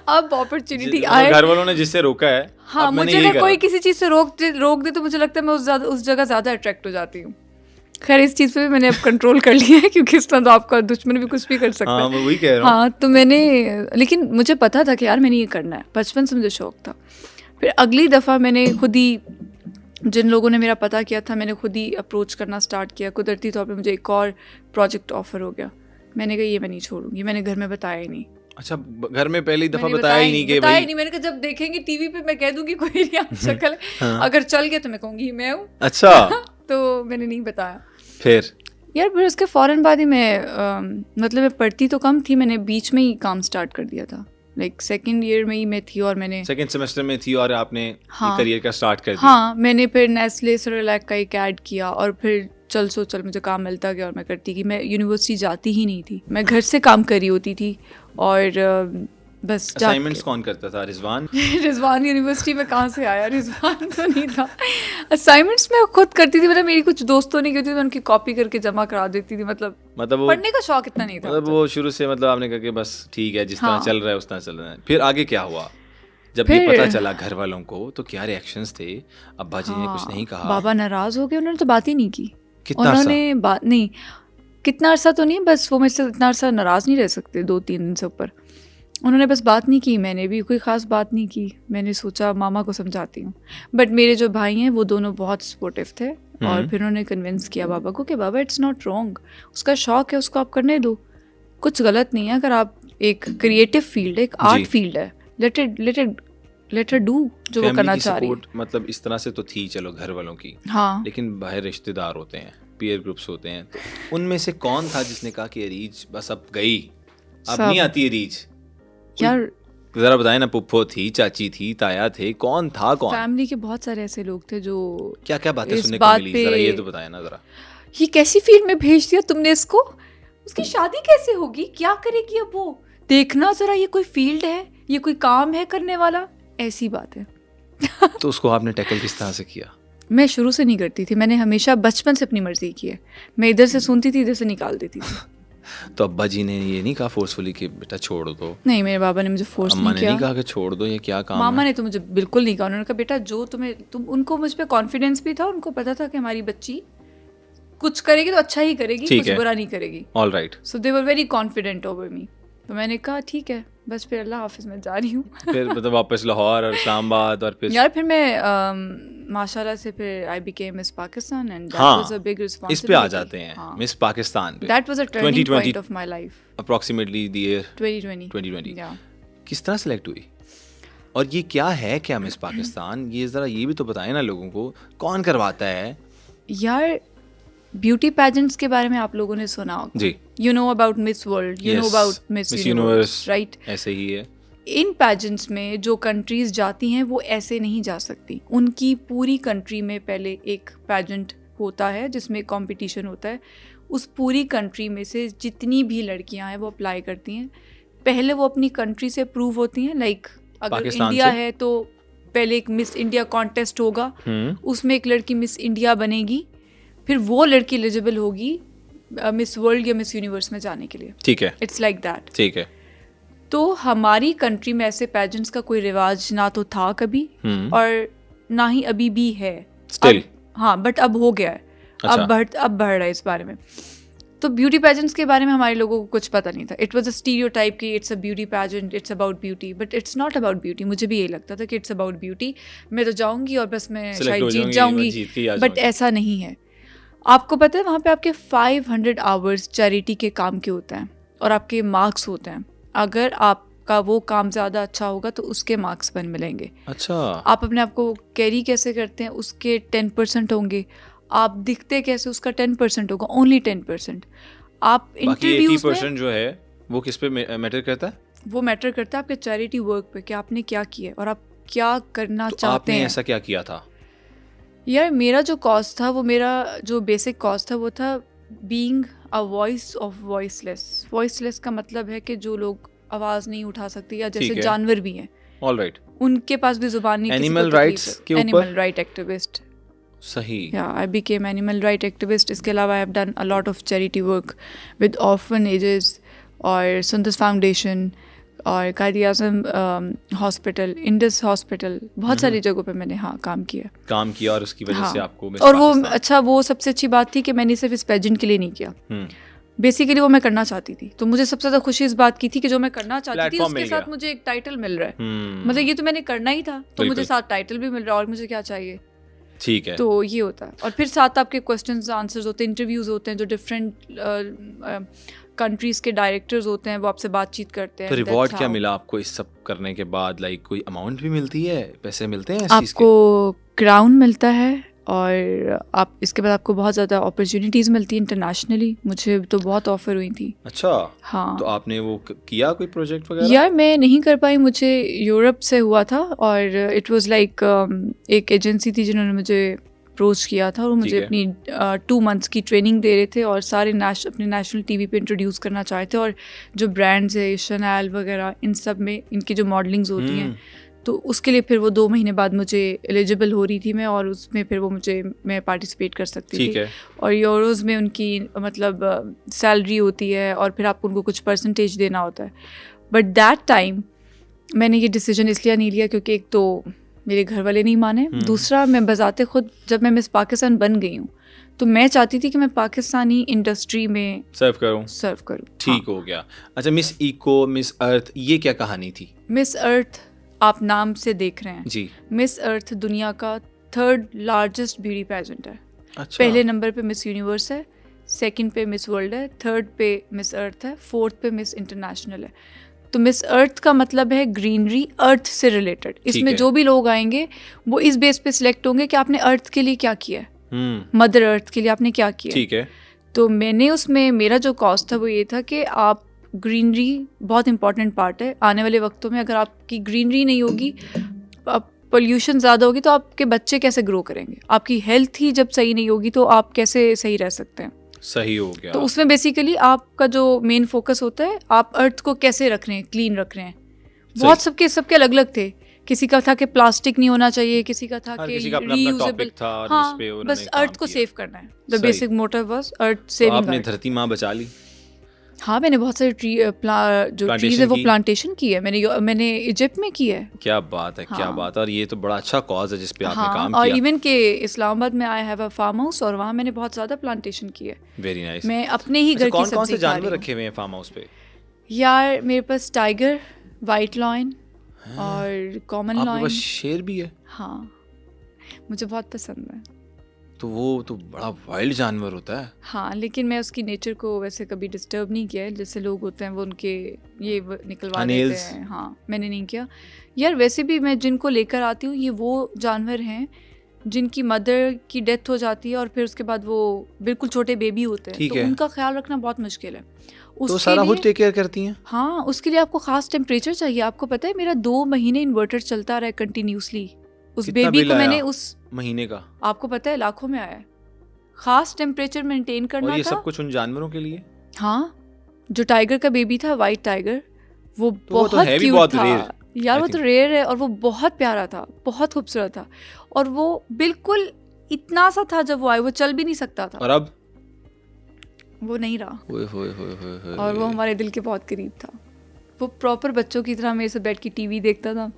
अब अपॉर्चुनिटी आए, घर वालों ने जिससे रोका है, हाँ, मुझे अगर कोई किसी चीज़ से रोक दे तो मुझे लगता है मैं उस जगह ज़्यादा अट्रैक्ट हो जाती हूँ। खैर इस चीज़ पे भी मैंने अब कंट्रोल कर लिया है, क्योंकि इस तरह तो आपका दुश्मन भी कुछ भी कर सकता हाँ है। मैं वही कह रहा हूँ। हाँ, तो मैंने, लेकिन मुझे पता था कि यार मैंने ये करना है, बचपन से मुझे शौक था। फिर अगली दफ़ा मैंने खुद ही, जिन लोगों ने मेरा पता किया था, मैंने खुद ही अप्रोच करना स्टार्ट किया। कुदरती तौर पे मुझे एक और प्रोजेक्ट ऑफर हो गया। मैंने कहा ये मैं नहीं छोड़ूंगी। मैंने घर में बताया ही नहीं। अच्छा, घर में पहली दफा मैंने बताया ही नहीं कि बताया भाई? ही नहीं। मैंने कहा जब देखेंगे टीवी पे मैं कह दूंगी कोई नहीं शक्ल, हाँ। अगर चल गया तो मैं कहूँगी ये मैं हूँ। अच्छा। तो मैंने नहीं बताया। फिर यार फिर उसके फ़ौरन बाद ही मैं मतलब मैं पढ़ती तो कम थी, मैंने बीच में ही काम स्टार्ट कर दिया था। लाइक सेकेंड ईयर में ही मैं थी और मैंने सेकंड सेमेस्टर में थी और आपने हाँ, करियर का स्टार्ट कर दिया। हाँ, मैंने फिर नेस्ले सेरेलैक का एक ऐड किया और फिर चल मुझे काम मिलता गया और मैं करती गई। मैं यूनिवर्सिटी जाती ही नहीं थी, मैं घर से काम कर रही होती थी और बस असाइनमेंट्स कौन करता था? रिजवान? रिजवान यूनिवर्सिटी में कहाँ से आया? रिजवान तो नहीं था। असाइनमेंट्स मैं खुद करती थी, मतलब मेरी कुछ दोस्तों ने की थी, मैं उनकी कॉपी करके जमा करा देती थी। मतलब वो पढ़ने का शौक इतना नहीं था। मतलब वो शुरू से मतलब आपने कहा कि बस ठीक है, जिस तरह हाँ। चल रहा है उस तरह चल रहा है। फिर आगे क्या हुआ जब ये पता चला घर वालों को? तो क्या रिएक्शंस थे? अब्बा जी ने कुछ नहीं कहा? बाबा नाराज हो गए, उन्होंने तो बात ही नहीं की। कितना उन्होंने बात नहीं, कितना अरसा तो नहीं, बस वो मेरे से इतना अरसा नाराज़ नहीं रह सकते, 2-3 दिन से ऊपर। उन्होंने बस बात नहीं की, मैंने भी कोई ख़ास बात नहीं की। मैंने सोचा मामा को समझाती हूँ। बट मेरे जो भाई हैं वो दोनों बहुत सपोर्टिव थे और फिर उन्होंने कन्विंस किया बाबा को कि बाबा इट्स नॉट रॉन्ग, उसका शौक है, उसको आप करने दो, कुछ गलत नहीं है। अगर आप एक क्रिएटिव फील्ड है, एक आर्ट फील्ड है, लेट इट डू जो वो करना चाह रही है। मतलब इस तरह से तो थी चलो घर वालों की, हाँ, लेकिन बाहर रिश्तेदार होते हैं, पीयर ग्रुप्स होते हैं, तो उनमें से कौन था जिसने कहा कि रीच बस अब गई, अब नहीं आती है रीच? यार जरा बताए ना, पुप्पो थी, चाची थी, ताया थे, कौन था? कौन? फैमिली के बहुत सारे ऐसे लोग थे जो क्या क्या बातें इस सुनने को बात मिली? जरा ये तो बताया ना जरा। ये कैसी फील्ड में भेज दिया तुमने इसको, उसकी शादी कैसे होगी, क्या करेगी अब वो, देखना जरा ये कोई फील्ड है, ये कोई काम है करने वाला, ऐसी बात है। तो उसको आपने टैकल किस तरह से किया? मैं शुरू से नहीं करती थी, मैंने हमेशा बचपन से अपनी मर्जी की है। मैं इधर से सुनती थी, इधर से निकाल देती थी। तो अब्बा जी ने ये नहीं कहा फोर्सफुली कि बेटा छोड़ दो? नहीं, मेरे बाबा ने मुझे फोर्स नहीं किया। नहीं कहा कि छोड़ दो, ये क्या काम मामा है? ने तो मुझे बिल्कुल नहीं कहा। उन्होंने कहा बेटा जो तुम उनको मुझ पे कॉन्फिडेंस भी था, उनको पता था कि हमारी बच्ची कुछ करेगी तो अच्छा ही करेगी, कुछ बुरा नहीं करेगी। All right. So they were very confident over me. तो मैंने कहा ठीक है, बस फिर अल्लाह हाफिज़ मैं जा रही हूँ। फिर मतलब वापस लाहौर और इस्लामाबाद और फिर यार फिर मैं माशाल्लाह से फिर I became miss Pakistan and that was a big responsibility. इस पे आ जाते हैं मिस पाकिस्तान पे। That was a turning point of my life. Approximately the year 2020। किस तरह सेलेक्ट हुई और ये क्या है, क्या मिस पाकिस्तान? ये जरा ये भी तो बताएं ना लोगों को, कौन करवाता है? यार ब्यूटी पैजेंट्स के बारे में आप लोगों ने सुना होगा जी। You know about miss world, you know about miss universe, right? ऐसे ही है। इन पैजेंट्स में जो कंट्रीज जाती हैं वो ऐसे नहीं जा सकती। उनकी पूरी कंट्री में पहले एक पैजेंट होता है जिसमें कंपटीशन होता है। उस पूरी कंट्री में से जितनी भी लड़कियां हैं वो अप्लाई करती हैं। पहले वो अपनी कंट्री से प्रूव होती हैं। लाइक अगर इंडिया है तो पहले एक मिस इंडिया कॉन्टेस्ट होगा, उसमें एक लड़की मिस इंडिया बनेगी, फिर वो लड़की एलिजिबल होगी मिस वर्ल्ड या मिस यूनिवर्स में जाने के लिए। ठीक है, इट्स लाइक दैट। ठीक है। तो हमारी कंट्री में ऐसे पैजेंट्स का कोई रिवाज ना तो था कभी और ना ही अभी भी है स्टिल। हाँ, बट अब हो गया है। अच्छा। अब बढ़ रहा है इस बारे में। तो ब्यूटी पैजेंट्स के बारे में हमारे लोगों को कुछ पता नहीं था। इट वाज अ स्टीरियोटाइप कि it's a beauty pageant, it's about beauty, but it's not about beauty. मुझे भी यही लगता था कि इट्स अबाउट ब्यूटी, मैं तो जाऊंगी और बस मैं शायद जीत जाऊंगी, बट ऐसा नहीं है। आपको पता है वहाँ पे आपके 500 आवर्स चैरिटी के काम के होते हैं और आपके मार्क्स होते हैं। अगर आपका वो काम ज़्यादा अच्छा होगा तो उसके मार्क्स बन मिलेंगे। अच्छा। आप अपने आप को कैरी कैसे करते हैं उसके 10% होंगे। आप दिखते कैसे उसका 10% होगा, ओनली 10%। आप इंटरव्यूज में 80% जो है वो किस पे मैटर करता है? वो मैटर करता है आपके चैरिटी वर्क पे कि आपने क्या किया और आप क्या करना चाहते हैं। आपने ऐसा क्या किया था? यार मेरा जो कॉज था, वो मेरा जो बेसिक कॉज था वो था being a voice of voiceless. Voiceless का मतलब है कि जो लोग आवाज़ नहीं उठा सकते या जैसे जानवर भी हैं, ऑलराइट, उनके पास भी जुबान नहीं। एनिमल राइट्स के ऊपर, एनिमल राइट एक्टिविस्ट। सही। या I became animal right activist. इसके अलावा I have done a lot of charity work with orphanages और सुंदर फाउंडेशन, और कायद आज़म हॉस्पिटल, इंडस हॉस्पिटल, बहुत सारी जगहों पे मैंने काम किया और उसकी वजह से आपको और वो वो सबसे अच्छी बात थी कि मैंने सिर्फ इस पेजेंट के लिए नहीं किया, बेसिकली वो मैं करना चाहती थी। तो मुझे सबसे ज़्यादा खुशी इस बात की थी कि जो मैं करना चाहती थी उसके साथ मुझे एक टाइटल मिल रहा है। मतलब ये तो मैंने करना ही था, तो मुझे साथ टाइटल भी मिल रहा है और मुझे क्या चाहिए। ठीक है, तो ये होता है। और फिर साथ आपके क्वेश्चंस आंसर्स होते हैं, इंटरव्यूज होते हैं, जो डिफरेंट कंट्रीज के डायरेक्टर्स होते हैं वो आपसे बातचीत करते हैं। तो रिवॉर्ड क्या मिला आपको इस सब करने के बाद? लाइक कोई अमाउंट भी मिलती है, पैसे मिलते हैं इस चीज़ के? आपको क्राउन मिलता है और आप इसके बाद आपको बहुत ज़्यादा अपॉर्चुनिटीज़ मिलती है इंटरनेशनली। मुझे तो बहुत ऑफर हुई थी। अच्छा, हाँ। तो आपने वो किया कोई प्रोजेक्ट वगैरह? यार मैं नहीं कर पाई, मुझे यूरोप से हुआ था और इट वाज लाइक एक एजेंसी थी जिन्होंने मुझे अप्रोच किया था और मुझे अपनी 2 months की ट्रेनिंग दे रहे थे और सारे अपने नेशनल टीवी पे इंट्रोड्यूस करना चाहते थे। और जो ब्रांड्स है शनैल वगैरह, इन सब में इनकी जो मॉडलिंग्स होती हैं, तो उसके लिए फिर वो 2 महीने बाद मुझे एलिजिबल हो रही थी मैं, और उसमें फिर वो मैं पार्टिसिपेट कर सकती थी। और यूरोज़ में उनकी मतलब सैलरी होती है और फिर आपको उनको कुछ परसेंटेज देना होता है। बट दैट टाइम मैंने ये डिसीजन इसलिए नहीं लिया क्योंकि एक तो मेरे घर वाले नहीं माने, दूसरा मैं बजाते खुद जब मैं मिस पाकिस्तान बन गई हूँ तो मैं चाहती थी कि मैं पाकिस्तानी इंडस्ट्री में सर्व करूँ। ठीक हो गया। अच्छा, मिस इको, मिस अर्थ, ये क्या कहानी थी? मिस अर्थ आप नाम से देख रहे हैं जी। मिस अर्थ दुनिया का 3rd लार्जेस्ट ब्यूटी पेजेंट है। अच्छा। पहले नंबर पे मिस यूनिवर्स है, 2nd पे मिस वर्ल्ड है, 3rd पे मिस अर्थ है, 4th पे मिस इंटरनेशनल है। तो मिस अर्थ का मतलब है ग्रीनरी, अर्थ से रिलेटेड। इसमें जो भी लोग आएंगे वो इस बेस पे सिलेक्ट होंगे कि आपने अर्थ के लिए क्या किया है, मदर अर्थ के लिए आपने क्या किया। ठीक है। तो मैंने उसमें मेरा जो कॉस्ट था वो ये था कि आप ग्रीनरी बहुत इंपॉर्टेंट पार्ट है। आने वाले वक्तों में अगर आपकी ग्रीनरी नहीं होगी, पोल्यूशन ज़्यादा होगी, तो आपके बच्चे कैसे ग्रो करेंगे? आपकी हेल्थ ही जब सही नहीं होगी तो आप कैसे सही रह सकते हैं? सही हो गया। तो उसमें बेसिकली आपका जो मेन फोकस होता है, आप अर्थ को कैसे रख रहे हैं, क्लीन रख रहे हैं। बहुत सबके अलग अलग थे। किसी का था कि प्लास्टिक नहीं होना चाहिए, किसी का था कि रीयूजेबल। हाँ, बस अर्थ को सेव करना है। The basic motive was earth saving. आपने धरती माँ बचा ली। हाँ, मैंने बहुत सारे जो ट्रीज है वो प्लांटेशन की है। मैंने इजिप्ट में की है। क्या बात है, क्या बात है। और ये तो बड़ा अच्छा कॉज है जिस पे आपने काम और किया। इवन के इस्लामाबाद में I have a farm house और वहाँ मैंने बहुत ज़्यादा प्लांटेशन की है। Very nice. मैं अपने ही घर की सब्जी। कौन से जानवर रखे हुए हैं फार्म हाउस पे? यार मेरे पास टाइगर, वाइट लॉयन और कॉमन लॉयन। शेर भी है? हाँ, मुझे बहुत पसंद है। तो वो तो बड़ा वाइल्ड जानवर होता है। हाँ, लेकिन मैं उसकी नेचर को वैसे कभी डिस्टर्ब नहीं किया है। जैसे लोग होते हैं वो उनके ये निकलवा देते हैं। हाँ, मैंने नहीं किया। यार वैसे भी मैं जिनको लेकर आती हूँ ये वो जानवर हैं जिनकी मदर की डेथ हो जाती है और फिर उसके बाद वो बिल्कुल छोटे बेबी होते हैं, तो उनका ख्याल रखना बहुत मुश्किल है। तो सारा खुद टेक केयर करती हैं? हाँ, उसके लिए आपको खास टेम्परेचर चाहिए। आपको पता है मेरा 2 महीने इन्वर्टर चलता रहा है कंटिन्यूसली। उस बेबी को मैंने उस महीने का, आपको पता है, लाखों में आया है। खास टेम्परेचर मेंटेन करना था। और ये सब कुछ उन जानवरों के लिए? हाँ, जो टाइगर का बेबी था, वाइट टाइगर, वो बहुत क्यूट था यार। वो तो रेयर है और वो बहुत प्यारा था, बहुत खूबसूरत था। और वो बिल्कुल इतना सा था जब वो आए, वो चल भी नहीं सकता था। और अब वो नहीं रहा। होए। और वो हमारे दिल के बहुत करीब था। वो प्रॉपर बच्चों की तरह मेरे से बैठ के टीवी देखता था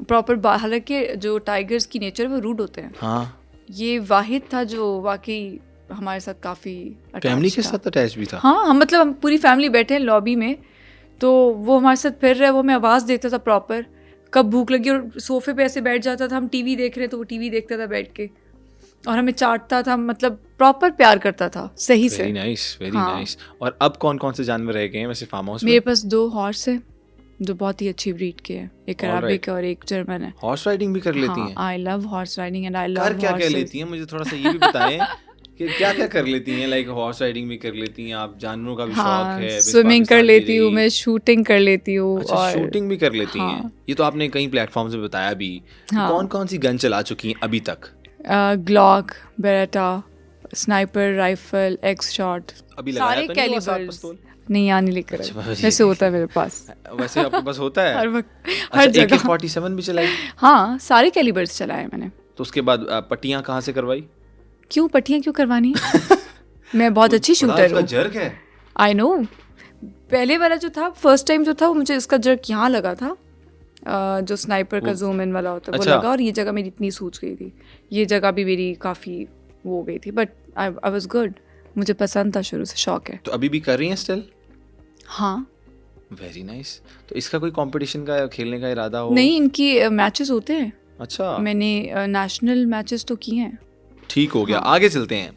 प्रॉपर। हालांकि जो टाइगर्स की नेचर वो रूड होते हैं। हाँ, ये वाहिद था जो वाकई हमारे साथ काफ़ी फैमिली के साथ अटैच भी था। हाँ, हम मतलब हम पूरी फैमिली बैठे हैं लॉबी में, तो वो हमारे साथ फिर रहा है। वो मैं आवाज़ देता था प्रॉपर, कब भूख लगी, और सोफे पे ऐसे बैठ जाता था। हम टीवी देख रहे हैं तो वो टीवी देखता था बैठ के और हमें चाटता था। मतलब प्रॉपर प्यार करता था सही से। Very nice, very nice. और अब कौन कौन से जानवर रह गए हैं वैसे फार्म हाउस में? मेरे पास 2 हॉर्स है जो बहुत ही अच्छी ब्रीड के हैं। एक अराबिक और एक जर्मन है। हॉर्स राइडिंग भी कर लेती हैं? I love horse riding and I love horses. क्या लेती हैं? मुझे थोड़ा सा ये भी बताएं कि क्या क्या कर लेती हैं। लाइक हॉर्स राइडिंग भी कर लेती हैं आप, जानवरों का भी शौक है? स्विमिंग कर लेती हूँ मैं, शूटिंग कर लेती हूँ। अच्छा, शूटिंग भी कर लेती हैं। ये तो आपने कई प्लेटफॉर्म्स पे बताया भी। कौन कौन सी गन चला चुकी हैं अभी तक? Glock, Beretta, sniper rifle, x shot, सारे कैलिबर्स। नहीं, यहाँ नहीं लेकर वैसे होता है मेरे पास। वैसे आपके पास होता है? हर वक्त, हर जगह। AK-47 भी चलाई? हाँ, सारे कैलिबर्स चलाए मैंने। तो उसके बाद पट्टियाँ कहाँ से करवाई? क्यों पट्टियाँ क्यों करवानी है? मैं बहुत अच्छी शूटर हूँ। जर्क है। आई नो, पहले वाला जो था, फर्स्ट टाइम जो था, वो मुझे इसका जर्क यहाँ लगा था, जो स्नाइपर का जूम इन वाला होता है वो लगा, और ये जगह मेरी इतनी सूज गई थी, ये जगह भी मेरी काफ़ी वो हो गई थी, बट आई वाज गुड, मुझे पसंद था शुरू से, शौक है। तो अभी भी कर रही हैं स्टिल? हाँ। Very nice. तो इसका कोई कंपटीशन का खेलने का इरादा हो? नहीं, इनकी मैचेस होते हैं। अच्छा। मैंने नेशनल मैचेस तो किए हैं। ठीक हो गया। हाँ। आगे चलते हैं,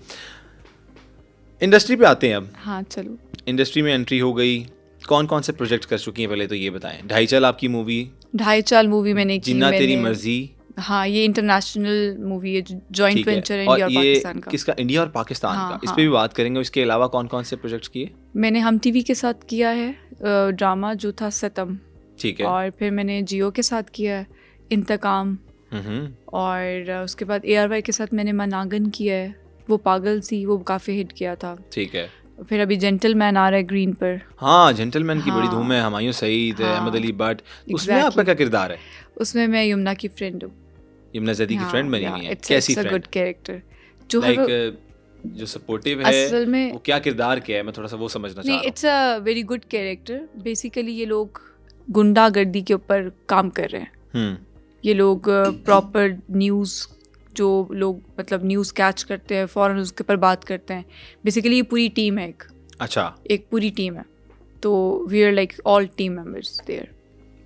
इंडस्ट्री पे आते हैं अब। हाँ चलो। इंडस्ट्री में एंट्री हो गई, कौन कौन से प्रोजेक्ट कर चुकी हैं पहले तो ये बताएं। ढाई चाल आपकी मूवी, ढाई चाल मूवी मैंने की। जिन्ना तेरी मर्जी। हाँ, ये इंटरनेशनल मूवी है, जॉइंट ठीक है। वेंचर इंडिया और पाकिस्तान का। किसका? इंडिया और पाकिस्तान हाँ, का। इस हाँ। पे भी बात करेंगे। इसके अलावा कौन कौन से प्रोजेक्ट्स किए? मैंने हम टीवी के साथ किया है ड्रामा जो था सितम, ठीक है। और फिर मैंने जियो के साथ किया है इंतकाम, और उसके बाद ARY के साथ मैंने मनागन किया है, वो पागल सी, वो काफ़ी हिट किया था। ठीक है। फिर अभी जेंटलमैन आ रहा है ग्रीन पर। हाँ, जेंटलमैन की बड़ी हाँ। धूम है, हुमायूं सईद, हाँ। अहमद अली भट्ट। उसमें Exactly. आपका क्या किरदार है? उसमें मैं यमुना की फ्रेंड हूँ। यमुना ज़ैदी की फ्रेंड बनी हुई है। कैसी फ्रेंड? गुड कैरेक्टर जो है लाइक जो सपोर्टिव है, असल में वो क्या किरदार क्या है, मैं थोड़ा सा वो समझना चाह नहीं, रहा हूँ। It's a very good character. Basically ये लोग गुंडागर्दी के ऊपर काम कर रहे हैं। ये लोग प्रॉपर न्यूज़, जो लोग मतलब न्यूज़ कैच करते हैं, फ़ौरन उसके ऊपर बात करते हैं। बेसिकली ये पूरी टीम है, अच्छा, एक पूरी टीम है, तो we are like all team members there.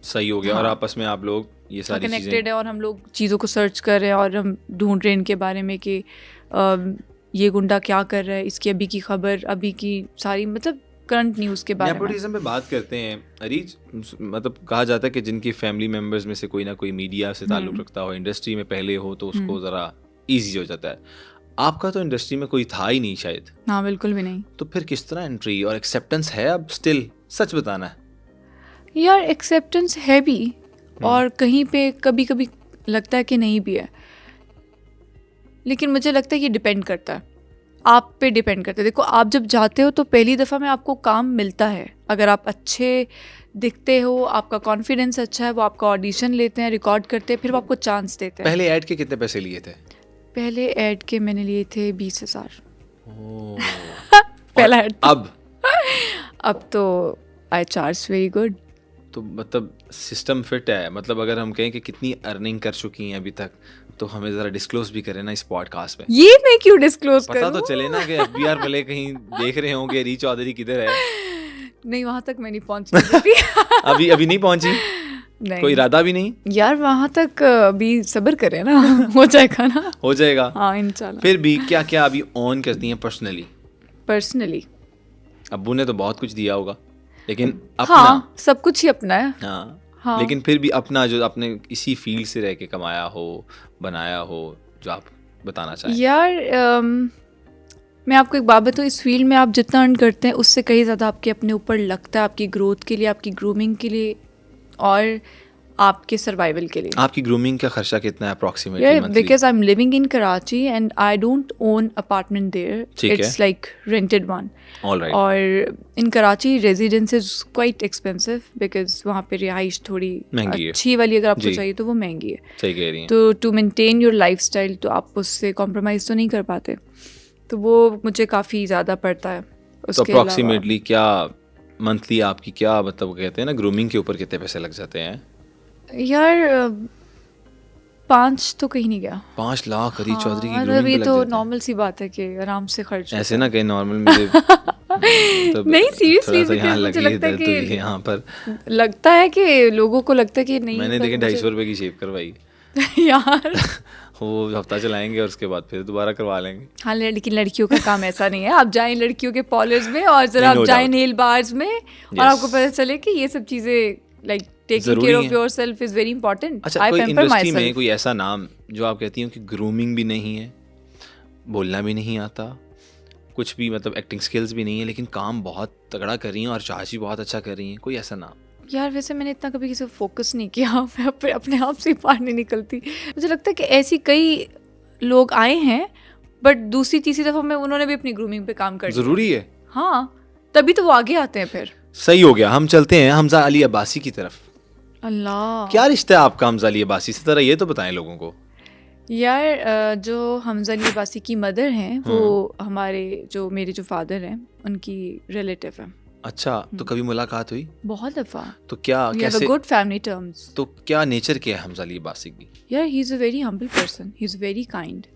सही हो गया। और आपस में आप लोग ये सारी कनेक्टेड चीजें है, और हम लोग चीज़ों को सर्च कर रहे हैं, और हम ढूंढ रहे हैं इनके बारे में कि ये गुंडा क्या कर रहा है, इसकी अभी की खबर, अभी की सारी मतलब करंट न्यूज़ के बारे में। नेपोटिज्म पे बात करते हैं अरीज। मतलब कहा जाता है कि जिनकी फैमिली मेंबर्स में से कोई ना कोई मीडिया से ताल्लुक़ रखता हो, इंडस्ट्री में पहले हो, तो उसको ज़रा ईजी हो जाता है। आपका तो इंडस्ट्री में कोई था ही नहीं शायद। हाँ, बिल्कुल भी नहीं। तो फिर किस तरह एंट्री और एक्सेप्टेंस है अब स्टिल? सच बताना है यार, एक्सेप्टेंस है भी, और कहीं पे कभी कभी लगता है कि नहीं भी है, लेकिन मुझे लगता है ये डिपेंड करता है, आप पे डिपेंड करता है। देखो, आप जब जाते हो तो पहली दफ़ा में आपको काम मिलता है, अगर आप अच्छे दिखते हो, आपका कॉन्फिडेंस अच्छा है, वो आपका ऑडिशन लेते हैं, रिकॉर्ड करते हैं, फिर वो आपको चांस देते हैं। पहले ऐड के कितने पैसे लिए थे? पहले ऐड के मैंने लिए थे 20,000। ओह। पहला ऐड। अब तो आई चार्ज वेरी गुड। तो मतलब सिस्टम फिट है। मतलब अगर हम कहें कि कितनी अर्निंग कर चुकी हैं अभी तक, तो हमें ज़रा डिस्क्लोज भी करें ना इस पॉडकास्ट में। ये मैं क्यों डिस्क्लोज करूं? पता तो चले ना कि FBR वाले कहीं देख रहे होंगे री चौधरी किधर है। नहीं, वहां तक मैं नहीं पहुंची अभी अभी नहीं पहुंची? नहीं। कोई इरादा भी नहीं? यार, वहां तक अभी सब्र करें ना, हो जाएगा ना। हो जाएगा। हाँ, इंशाल्लाह। फिर भी क्या क्या अभी ऑन करती हैं पर्सनली? अब्बू ने तो बहुत कुछ दिया होगा, लेकिन अपना? हाँ, सब कुछ ही अपना है। हाँ। लेकिन फिर भी अपना, जो आपने इसी फील्ड से रह के कमाया हो, बनाया हो, जो आप बताना चाहें। यार, मैं आपको एक बात बताऊँ, इस फील्ड में आप जितना अर्न करते हैं उससे कहीं ज़्यादा आपके अपने ऊपर लगता है, आपकी ग्रोथ के लिए, आपकी ग्रूमिंग के लिए, और आपके सर्वाइवल के लिए। आपकी ग्रूमिंग का खर्चा कितना है approximately monthly? Because I am living in Karachi and I don't own apartment there, it's like rented one. Alright. और in Karachi residence is quite expensive, because वहाँ पे रिहाइश थोड़ी अच्छी वाली अगर आपको चाहिए तो वो महंगी है। सही कह रही हैं। तो टू मेंटेन योर लाइफस्टाइल, तो आप उससे कॉम्प्रोमाइज़ तो नहीं कर पाते, तो वो मुझे काफ़ी ज़्यादा पड़ता है। तो अप्रॉक्सीमेटली क्या मंथली आपकी, क्या मतलब कहते हैं ना, ग्रूमिंग के ऊपर कितने पैसे लग जाते हैं? यार, 5 तो कहीं नहीं गया। 5 लाख री चौधरी की हाँ, ग्रूमिंग पे लग तो जाते हैं। नॉर्मल सी बात है कि आराम से खर्च ऐसे ना कहीं नॉर्मल मुझे नहीं, सीरियसली मुझे लगता है कि यहाँ पर लगता है कि लोगों को लगता है कि नहीं। मैंने देखिए 250 रुपए की शेव करवाई यार, वो हफ्ता चलाएंगे और उसके बाद फिर दोबारा करवा लेंगे। हाँ, लेकिन लड़कियों का काम ऐसा नहीं है। आप जाएं लड़कियों के पॉलर्स में, और जरा आप जाएं नेल बार्स में, और आपको पता चले कि ये सब चीजें like taking care of yourself is very important. अच्छा, कोई इंडस्ट्री में कोई ऐसा नाम जो आप कहती हो कि ग्रूमिंग भी नहीं है, बोलना भी नहीं आता, कुछ भी मतलब एक्टिंग स्किल्स भी नहीं है, लेकिन काम बहुत तगड़ा कर रही हैं और चार्ज भी बहुत अच्छा कर रही हैं, कोई ऐसा नाम? यार, वैसे मैंने इतना कभी किसी को फोकस नहीं किया, मैं अपने आप से बाहर नहीं निकलती। मुझे लगता है कि ऐसी कई लोग आए हैं, बट दूसरी तीसरी दफ़ा में उन्होंने भी अपनी ग्रूमिंग पे काम कर ज़रूरी है। हाँ, तभी तो वो आगे आते हैं फिर। सही हो गया। हम चलते हैं हमजा अली अब्बासी की तरफ। अल्लाह, क्या रिश्ता है आपका हमजा अली अब्बासी से, तरह ये तो बताएं लोगों को। यार, जो हमजा अली अब्बासी की मदर हैं, वो हमारे जो मेरे जो फादर हैं उनकी रिलेटिव है। अच्छा, तो कभी मुलाकात हुई? बहुत दफा। तो क्या We have a कैसे, good family terms. तो क्या नेचर क्या है हमजा अली अब्बासी की? Yeah, he's a very humble person. He's very kind.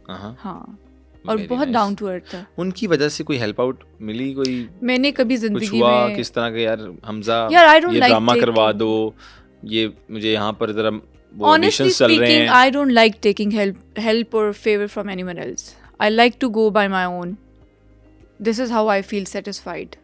हाँ, और Very बहुत nice. डाउन टू अर्थ था। उनकी वजह से कोई हेल्प आउट मिली, कोई मैंने कभी कुछ जिंदगी हुआ में किस तरह के, यार हमजा यार I don't ये like ड्रामा करवा taking- दो, ये मुझे यहाँ पर जरा वो Honestly ऑडिशंस चल रहे speaking, हैं? I don't like taking help or favor from anyone else. I like to go by my own. This is how I feel satisfied.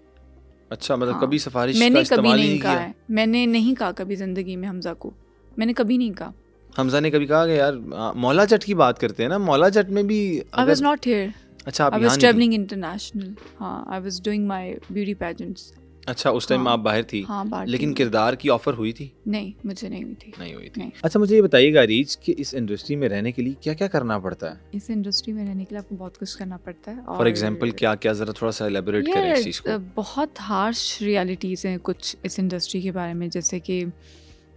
अच्छा, मतलब हाँ, कभी सिफारिश का मैंने कभी इस्तेमाल ही नहीं नहीं कहा किया? है, मैंने नहीं कहा कभी जिंदगी में हमजा को, मैंने कभी नहीं कहा। हमजा ने कभी कहा कि यार मौला जट की बात करते हैं ना, मौला जट में भी I was not here. अच्छा, आप I यहाँ was नहीं थी? traveling international. हाँ, I was doing my beauty pageants. अच्छा, उस टाइम हाँ, आप बाहर थी, हाँ, बाहर लेकिन थी। किरदार की ऑफर हुई थी? नहीं, मुझे नहीं हुई थी। नहीं हुई थी। नहीं। अच्छा, मुझे ये बताइएगा रीच कि इस इंडस्ट्री में रहने के लिए क्या क्या करना पड़ता है? इस इंडस्ट्री में रहने के लिए आपको बहुत कुछ करना पड़ता है। फॉर एग्जाम्पल क्या क्या, जरा थोड़ा सा एलेबोरेट करें इस चीज़ को। बहुत हार्श रियलिटीज़ हैं कुछ इस इंडस्ट्री के बारे में, जैसे कि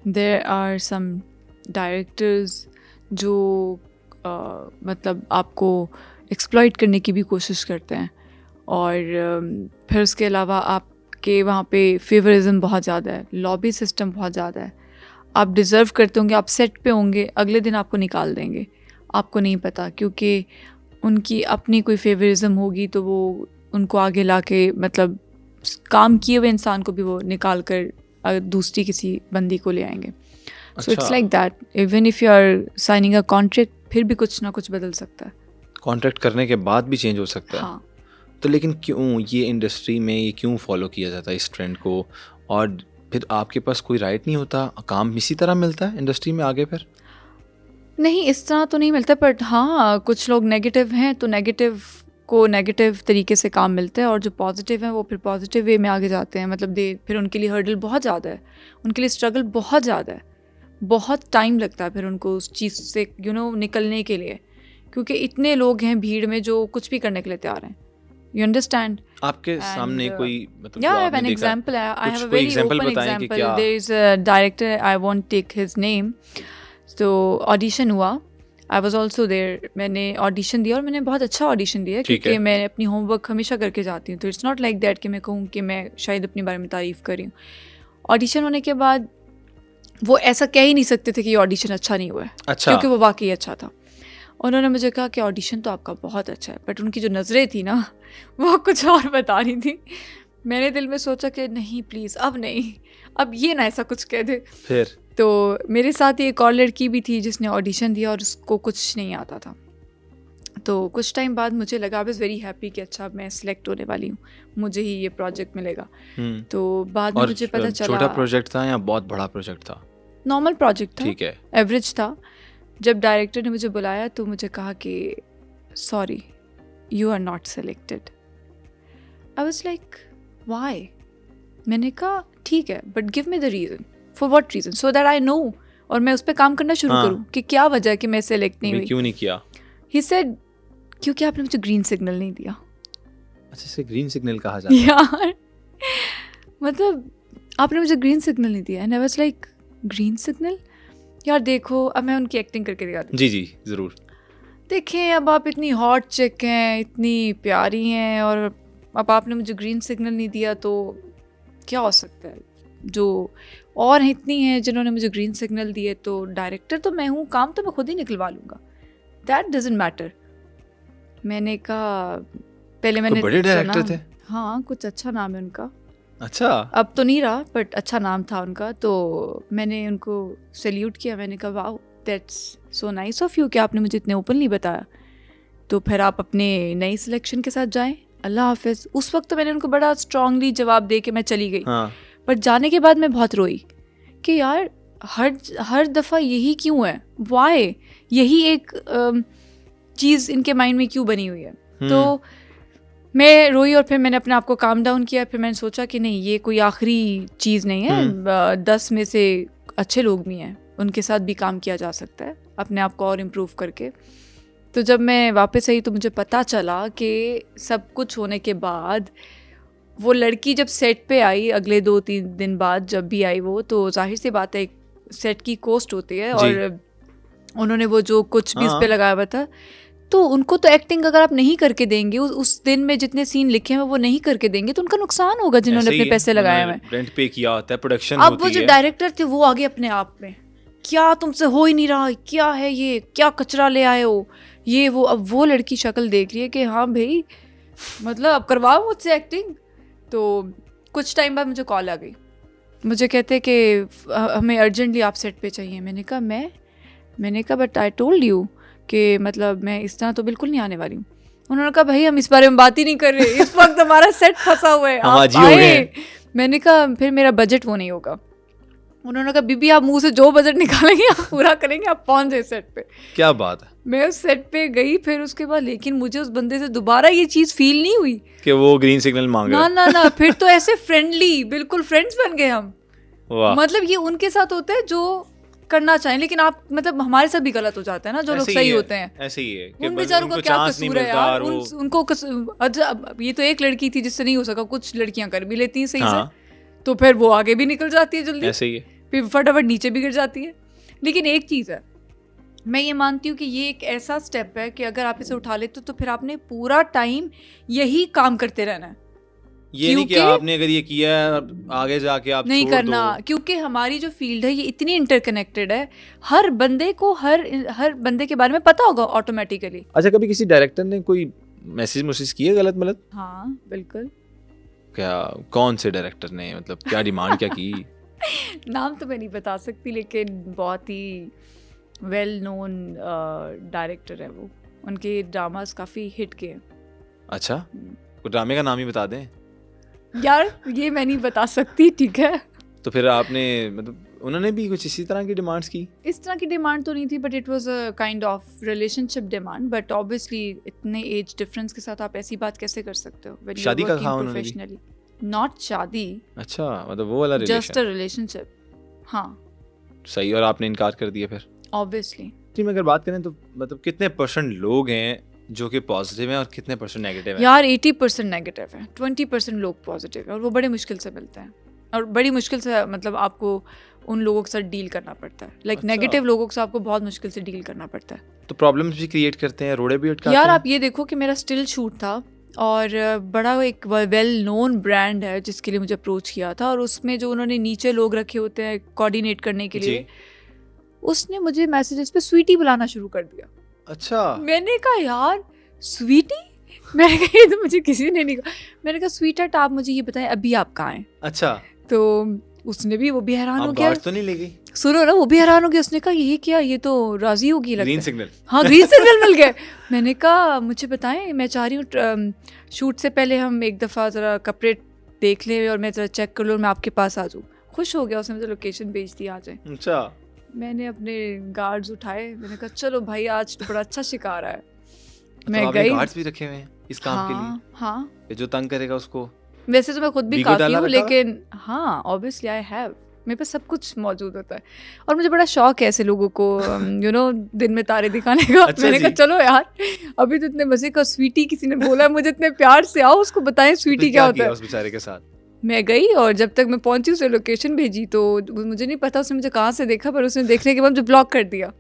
देयर आर सम डायरेक्टर्स जो मतलब आपको एक्सप्लॉइट करने की भी कोशिश करते हैं, और फिर उसके अलावा आपके वहाँ पे फेवरिज्म बहुत ज़्यादा है, लॉबी सिस्टम बहुत ज़्यादा है। आप डिज़र्व करते होंगे, आप सेट पे होंगे, अगले दिन आपको निकाल देंगे, आपको नहीं पता, क्योंकि उनकी अपनी कोई फेवरिज्म होगी तो वो उनको आगे ला के मतलब काम किए हुए इंसान को भी वो निकाल कर दूसरी किसी बंदी को ले आएंगे। So it's like that, even if you are signing a contract, फिर भी कुछ ना कुछ बदल सकता है। कॉन्ट्रैक्ट करने के बाद भी चेंज हो सकता है? हाँ। तो लेकिन क्यों ये इंडस्ट्री में ये क्यों फॉलो किया जाता है इस ट्रेंड को, और फिर आपके पास कोई राइट नहीं होता, काम इसी तरह मिलता है इंडस्ट्री में आगे? फिर नहीं, इस तरह तो नहीं मिलता, बट हाँ कुछ लोग नेगेटिव हैं तो नेगेटिव को नेगेटिव तरीके से काम मिलता है, और जो पॉजिटिव हैं वो फिर पॉजिटिव वे में आगे जाते हैं। मतलब फिर उनके लिए हर्डल बहुत ज़्यादा है, उनके लिए स्ट्रगल बहुत ज़्यादा है, बहुत टाइम लगता है फिर उनको उस चीज़ से निकलने के लिए, क्योंकि इतने लोग हैं भीड़ में जो कुछ भी करने के लिए तैयार हैं। You understand? आपके सामने कोई मतलब Yeah, जो I have आपने an देखा, example. I have a कोई very example open बताएं कि example. क्या? There is a director, I won't take his name. So audition हुआ, I was also there. मैंने audition दिया और मैंने बहुत अच्छा audition दिया, क्योंकि मैं अपनी homework हमेशा करके जाती हूँ, तो it's not like that कि मैं कहूँ कि मैं शायद अपने बारे में तारीफ़ कर रही हूँ। audition होने के बाद वो ऐसा कह ही नहीं सकते थे कि ये audition अच्छा नहीं हुआ है, अच्छा, क्योंकि वो वाकई अच्छा था। उन्होंने मुझे कहा कि ऑडिशन तो आपका बहुत अच्छा है, बट उनकी जो नज़रें थी ना वो कुछ और बता रही थी। मैंने दिल में सोचा कि नहीं प्लीज़, अब नहीं, अब ये ना ऐसा कुछ कह दे। फिर तो मेरे साथ एक और लड़की भी थी जिसने ऑडिशन दिया और उसको कुछ नहीं आता था। तो कुछ टाइम बाद मुझे लगा, आई वाज वेरी हैप्पी कि अच्छा मैं सिलेक्ट होने वाली हूँ, मुझे ही ये प्रोजेक्ट मिलेगा। तो बाद में मुझे पता चला छोटा प्रोजेक्ट था या बहुत बड़ा प्रोजेक्ट था? नॉर्मल प्रोजेक्ट था, ठीक है, एवरेज था। जब डायरेक्टर ने मुझे बुलाया तो मुझे कहा कि sorry you are not selected. I was like why? मैंने कहा ठीक है, but give me the reason, for what reason, so that I know, और मैं उस पर काम करना शुरू करूँ कि क्या वजह है कि मैं सेलेक्ट नहीं हुई। क्यों नहीं किया? ही सेड क्योंकि आपने मुझे ग्रीन सिग्नल नहीं दिया। अच्छा, इसे ग्रीन सिग्नल कहा जाता है? यार मतलब आपने मुझे ग्रीन सिग्नल नहीं दिया। And I was like green signal? यार देखो, अब मैं उनकी एक्टिंग करके दिखाती हूँ। जी जी ज़रूर। देखें, अब आप इतनी हॉट चिक हैं, इतनी प्यारी हैं, और अब आपने मुझे ग्रीन सिग्नल नहीं दिया तो क्या हो सकता है? जो और इतनी हैं जिन्होंने मुझे ग्रीन सिग्नल दिए, तो डायरेक्टर तो मैं हूँ, काम तो मैं खुद ही निकलवा लूँगा, दैट डजंट मैटर। मैंने कहा पहले मैंने बड़े डायरेक्टर थे? हाँ, कुछ अच्छा नाम है उनका। अच्छा, अब तो नहीं रहा, बट अच्छा नाम था उनका। तो मैंने उनको सैल्यूट किया, मैंने कहा wow that's so nice of you कि आपने मुझे इतने ओपनली बताया। तो फिर आप अपने नई सिलेक्शन के साथ जाएं, अल्लाह हाफिज़। उस वक्त तो मैंने उनको बड़ा स्ट्रांगली जवाब दे के मैं चली गई। हाँ। बट जाने के बाद मैं बहुत रोई कि यार हर दफ़ा यही क्यों है, वाई, यही एक चीज़ इनके माइंड में क्यों बनी हुई है। तो मैं रोई और फिर मैंने अपने आप को काम डाउन किया। फिर मैंने सोचा कि नहीं, ये कोई आखिरी चीज़ नहीं है, 10 में से अच्छे लोग भी हैं, उनके साथ भी काम किया जा सकता है अपने आप को और इम्प्रूव करके। तो जब मैं वापस आई तो मुझे पता चला कि सब कुछ होने के बाद वो लड़की जब सेट पे आई, अगले 2-3 दिन बाद जब भी आई वो, तो जाहिर सी बात है एक सेट की कोस्ट होती है और उन्होंने वो जो कुछ भी उस पर लगाया हुआ था, तो उनको तो एक्टिंग अगर आप नहीं करके देंगे, उस दिन में जितने सीन लिखे हैं वो नहीं करके देंगे, तो उनका नुकसान होगा जिन्होंने अपने पैसे लगाए हुए, रेंट पे किया होता है, प्रोडक्शन अब वो जो डायरेक्टर थे वो आगे अपने आप में, क्या तुमसे हो ही नहीं रहा, क्या है ये, क्या कचरा ले आए हो, ये वो। अब वो लड़की शक्ल देख रही है कि हाँ भाई मतलब अब करवाओ मुझसे एक्टिंग। तो कुछ टाइम बाद मुझे कॉल आ गई, मुझे कहते कि हमें अर्जेंटली आप सेट पे चाहिए। मैंने कहा बट आई टोल्ड यू कि मतलब मैं इस तरह तो बिल्कुल नहीं आने वाली हूँ। उन्होंने कहा भाई हम इस बारे में बात ही नहीं कर रहे, इस वक्त हमारा सेट फंसा हुआ है, आप आए। मैंने कहा फिर मेरा बजट वो नहीं होगा। उन्होंने कहा बीबी आप मुंह से जो बजट निकालेंगे आप पूरा करेंगे, आप पहुंच जाए सेट पे। क्या बात है। मैं उस सेट पे गई फिर उसके बाद, लेकिन मुझे उस बंदे से दोबारा ये चीज़ फील नहीं हुई कि वो ग्रीन सिग्नल मांग रहा है। ना फिर तो ऐसे फ्रेंडली बिल्कुल फ्रेंड्स बन गए हम। मतलब ये उनके साथ होता है जो करना चाहें, लेकिन आप मतलब हमारे साथ भी गलत हो जाता है ना, जो लोग सही होते हैं ऐसे ही है। उन बेचारों का क्या कसूर है यार, उनको ये तो एक लड़की थी जिससे नहीं हो सका, कुछ लड़कियां कर भी लेती हैं सही से, तो फिर वो आगे भी निकल जाती है जल्दी, ऐसे ही है, फिर फटाफट नीचे भी गिर जाती है। लेकिन एक चीज़ है, मैं ये मानती हूँ कि ये एक ऐसा स्टेप है कि अगर आप इसे उठा लेते तो फिर आपने पूरा टाइम यही काम करते रहना है। ये नहीं कि आपने अगर ये किया है आगे जाके आप नहीं करना, क्योंकि हमारी जो फील्ड है ये इतनी इंटरकनेक्टेड है, हर बंदे को हर बंदे के बारे में पता होगा ऑटोमेटिकली। अच्छा, कभी किसी डायरेक्टर ने कोई मैसेज किया गलत मतलब? हाँ बिल्कुल। क्या, कौन से डायरेक्टर ने, मतलब क्या डिमांड क्या की? नाम तो मैं नहीं बता सकती, लेकिन बहुत ही वेल नोन डायरेक्टर है वो, उनके ड्रामास काफ़ी हिट किए। अच्छा, कोई ड्रामे का नाम ही बता दें यार। ये मैं नहीं बता सकती, ठीक है। तो फिर आपने मतलब उन्होंने भी कुछ इसी तरह की डिमांड्स की? इस तरह की डिमांड तो नहीं थी, but it was a kind of relationship demand. But obviously इतने एज डिफरेंस के साथ आप ऐसी बात कैसे कर सकते हो? शादी का कहा उन्होंने भी? नॉट शादी। अच्छा, मतलब वो वाला रिलेशन, जस्ट अ रिलेशनशिप। हाँ सही। और आपने इनकार कर दिया फिर? ऑब्वियसली। टीम अगर बात करें तो मतलब कितने % लोग हैं जो कि पॉजिटिव हैं और कितने % नेगेटिव हैं? यार 80% नेगेटिव है, 20% लोग पॉजिटिव है, और वो बड़े मुश्किल से मिलते हैं, और बड़ी मुश्किल से मतलब आपको उन लोगों के साथ डील करना पड़ता है। लाइक नेगेटिव लोगों के साथ आपको बहुत मुश्किल से डील करना पड़ता है। तो प्रॉब्लम्स भी क्रिएट करते हैं, रोड़े भी अटकाते हैं। यार आप ये देखो कि मेरा स्टिल शूट था, और बड़ा एक वेल नोन ब्रांड है जिसके लिए मुझे अप्रोच किया था, और उसमें जो उन्होंने नीचे लोग रखे होते हैं कोऑर्डिनेट करने के लिए, उसने मुझे मैसेजेस पे स्वीटी बुलाना शुरू कर दिया। अच्छा। मैंने कहा यार स्वीटी, मैंने कहा ये तो मुझे किसी ने नहीं कहा। मैंने कहा स्वीटहार्ट आप मुझे ये बताएं अभी आप कहाँ हैं? अच्छा। तो उसने भी, वो भी हैरान हो गया। तो नहीं ले गई? सुनो ना, वो भी हैरान हो गया। उसने कहा ये क्या, ये तो राजी होगी लगता है। Green signal. हाँ ग्रीन सिग्नल मिल गया। मैंने कहा मुझे बताएं, मैं चाह रही हूँ शूट से पहले हम एक दफ़ा ज़रा कपड़े देख लें और मैं ज़रा चेक कर लूँ, मैं आपके पास आ जाऊँ। खुश हो गया, उसने मुझे लोकेशन भेज दी, आ जाए। अच्छा। मैंने अपने गार्ड्स उठाए, मैंने कहा चलो भाई आज तो बड़ा अच्छा शिकार है। मैं गई। गार्ड्स भी रखे हुए हैं इस काम के लिए? हाँ। जो तंग करेगा उसको? वैसे तो मैं खुद भी काफी हूँ, लेकिन हाँ ऑब्वियसली आई हैव, मेरे पास सब कुछ मौजूद होता है, और मुझे बड़ा शौक है ऐसे लोगों को यू नो दिन में तारे दिखाने का। अच्छा, मैंने कहा चलो यार अभी तो इतने मजे का स्वीटी किसी ने बोला, मुझे इतने प्यार से आओ उसको बताएं स्वीटी क्या होता है। उस बेचारे के साथ मैं गई, और जब तक मैं पहुंची उसे लोकेशन भेजी, तो मुझे नहीं पता उसने मुझे कहाँ से देखा, पर उसने देखने के बाद मुझे ब्लॉक कर दिया।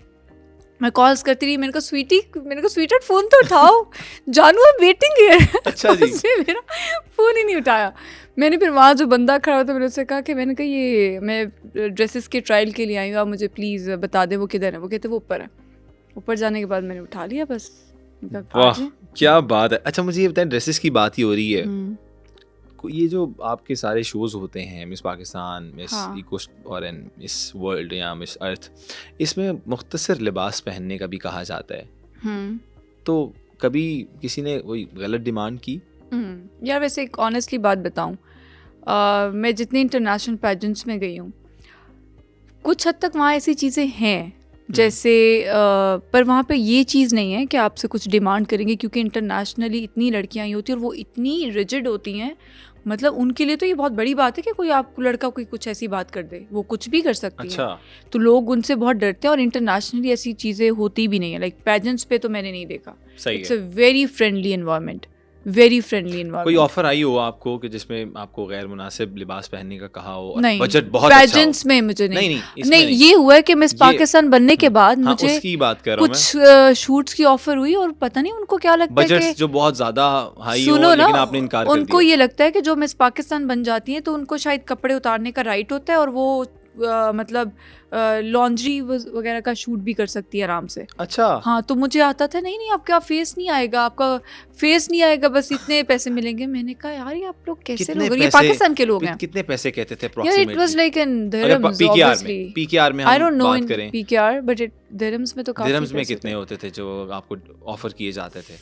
मैं कॉल्स करती रही, मैंने कहा स्वीटहार्ट फोन तो उठाओ, जानू आई वेटिंग हियर। अच्छा जी। उसने मेरा फोन ही नहीं उठाया। मैंने फिर वहाँ जो बंदा खड़ा था मैंने उससे कहा कि मैंने कहा ये मैं ड्रेसेस के ट्रायल के लिए आई हूँ, आप मुझे प्लीज़ बता दें वो किधर है। वो कहते वो ऊपर है। ऊपर जाने के बाद मैंने उठा लिया बस। वाह क्या बात है। अच्छा मुझे ये बताएं, ड्रेसेस की बात ही हो रही है, ये जो आपके सारे शोज होते हैं, मिस पाकिस्तान, मिस इको और मिस वर्ल्ड या मिस अर्थ, इसमें मुख्तसर लिबास पहनने का भी कहा जाता है, तो कभी किसी ने कोई गलत डिमांड की? यार वैसे एक ऑनेस्टली बात बताऊं, मैं जितने इंटरनेशनल पैजेंट्स में गई हूँ, कुछ हद तक वहाँ ऐसी चीज़ें हैं जैसे पर वहाँ पे ये चीज़ नहीं है कि आपसे कुछ डिमांड करेंगे, क्योंकि इंटरनेशनली इतनी लड़कियाँ ही होती हैं और वो इतनी रिजिड होती हैं, मतलब उनके लिए तो ये बहुत बड़ी बात है कि कोई आपको लड़का कोई कुछ ऐसी बात कर दे, वो कुछ भी कर सकती है। तो लोग उनसे बहुत डरते हैं, और इंटरनेशनली ऐसी चीज़ें होती भी नहीं है। लाइक पैजेंट्स पे तो मैंने नहीं देखा। It's a very friendly environment, very friendly कोई एनवायरनमेंट। ऑफर आई हो आपको कि जिसमें आपको गैर मुनासिब लिबास पहनने का कहा हो और नहीं, बजट बहुत अच्छा हो? पेजेंट्स में मुझे नहीं नहीं इसमें नहीं, ये हुआ है कि मिस ये- पाकिस्तान बनने के बाद हाँ, मुझे उसकी बात कर रहा हूँ कुछ शूट्स की ऑफर हुई और पता नहीं उनको क्या लगता है बजट्स कि जो बहुत ज्यादा हाई हो सुनो ना, लेकिन आपने इनकार कर उनको दिया। ये लगता है कि जो मिस पाकिस्तान बन जाती हैं तो उनको शायद कपड़े उतारने का राइट होता है और वो मतलब लॉन्ड्री वगैरह का शूट भी कर सकती है आराम से। अच्छा हाँ, तो मुझे आता था नहीं आपका फेस नहीं आएगा, आपका फेस नहीं आएगा, बस इतने पैसे मिलेंगे। मैंने कहा यार ये आप लोग कैसे कितने लोग हैं? ये पैसे- पाकिस्तान के लोग हैं कितने पैसे कहते थे यार। It approximately? Was like in अगर दिरहम्स पीकेआर ऑब्वियसली। में पीकेआर में आई हम डोंट नो बात इन करें पीकेआर बट इट दिरहम्स में तो काफी दिरहम्स में पैसे कितने थे। होते थे जो आपको ऑफर किए जाते थे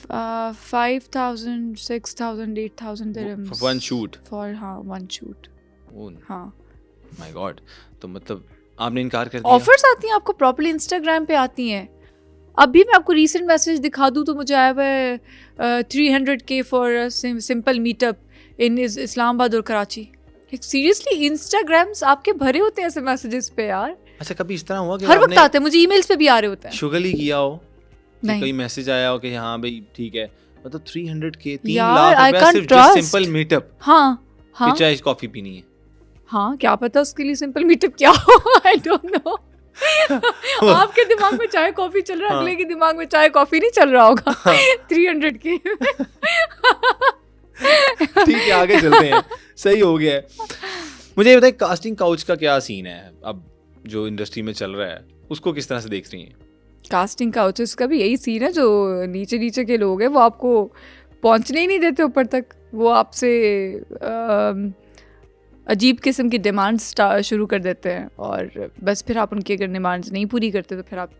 5000 6000 8000 दिरहम्स वन शूट? फॉर हाँ वन शूट। हाँ, माय गॉड, तो मतलब आपने इनकार कर दिया? ऑफर्स आती हैं आपको प्रॉपर्ली इंस्टाग्राम पे आती हैं। अभी मैं आपको रीसेंट मैसेज दिखा दूँ तो मुझे आया हुआ है 300K फॉर सिंपल मीटअप इन इस्लामाबाद और कराची। लाइक सीरियसली इंस्टाग्राम्स आपके भरे होते हैं ऐसे मैसेजेस पे यार। अच्छा, कभी इस तरह हुआ कि हर वक्त आपने आते हैं, मुझे ईमेल्स पे भी आ रहे होते हैं। शुगली किया हो कि नहीं। कोई मैसेज आया हो कि हाँ भाई ठीक है, मतलब 300K 3 यार, लाख I रुपए can't सिर्फ trust. सिंपल मीटअप हाँ हाँ कि चाय कॉफी पीनी है? हाँ, क्या पता उसके लिए सिंपल मीटअप क्या हो। I don't know. आपके दिमाग में चाय कॉफी चल रहा है, हाँ। अगले के दिमाग में चाय कॉफी नहीं चल रहा होगा। हाँ। 300K। ठीक है, आगे चलते हैं। सही हो गया है। मुझे ये बताइए कास्टिंग काउच का क्या सीन है अब जो इंडस्ट्री में चल रहा है, उसको किस तरह से देख रही हैं? कास्टिंग काउचेस का भी यही सीन है, जो नीचे नीचे के लोग हैं वो आपको पहुंचने ही नहीं देते ऊपर तक। वो आपसे अजीब किस्म की डिमांड्स शुरू कर देते हैं और बस फिर आप उनकी अगर डिमांड्स नहीं पूरी करते तो फिर आप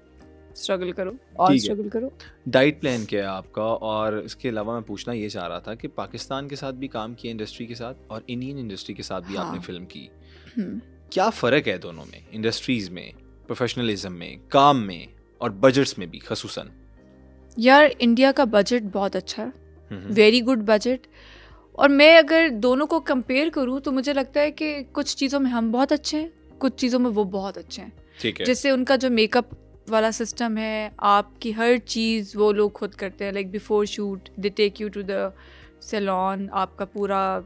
स्ट्रगल करो और ठीक है। स्ट्रगल करो। डाइट प्लान क्या है आपका? और इसके अलावा मैं पूछना ये चाह रहा था कि पाकिस्तान के साथ भी काम किया इंडस्ट्री के साथ और इंडियन इंडस्ट्री के साथ भी हाँ। आपने फिल्म की, हम्म। क्या फ़र्क है दोनों में, इंडस्ट्रीज़ में, प्रोफेशनलिज्म में, काम में और बजट्स में भी खसूसन? यार इंडिया का बजट बहुत अच्छा है, वेरी गुड बजट। और मैं अगर दोनों को कंपेयर करूँ तो मुझे लगता है कि कुछ चीज़ों में हम बहुत अच्छे हैं, कुछ चीज़ों में वो बहुत अच्छे हैं। ठीक है। जैसे उनका जो मेकअप वाला सिस्टम है, आपकी हर चीज़ वो लोग खुद करते हैं। Like before shoot they take you to the salon, आपका पूरा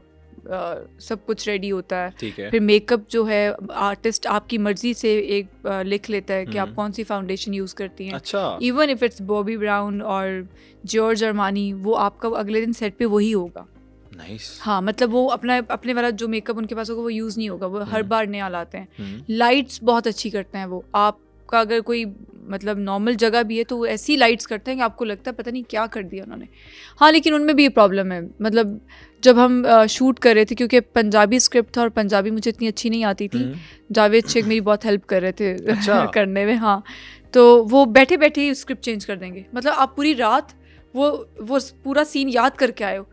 सब कुछ रेडी होता है। ठीक है। फिर मेकअप जो है आर्टिस्ट आपकी मर्जी से एक लिख लेता है कि आप कौन सी फाउंडेशन यूज़ करती हैं। अच्छा, even if it's Bobby brown और जॉर्ज अरमानी, वो आपका अगले दिन सेट पे वही होगा। नाइस। हाँ, मतलब वो अपने वाला जो मेकअप उनके पास होगा वो यूज़ नहीं होगा, वो हर बार नया लाते हैं। लाइट्स बहुत अच्छी करते हैं वो। आपका अगर कोई मतलब नॉर्मल जगह भी है तो वो ऐसी लाइट्स करते हैं कि आपको लगता है पता नहीं क्या कर दिया उन्होंने। हाँ, लेकिन उनमें भी ये प्रॉब्लम है, मतलब जब हम शूट कर रहे थे, क्योंकि पंजाबी स्क्रिप्ट था और पंजाबी मुझे इतनी अच्छी नहीं आती थी, जावेद शेख मेरी बहुत हेल्प कर रहे थे अच्छा। करने में। हाँ, तो वो बैठे बैठे ही स्क्रिप्ट चेंज कर देंगे। मतलब आप पूरी रात वो पूरा सीन याद करके आए हो,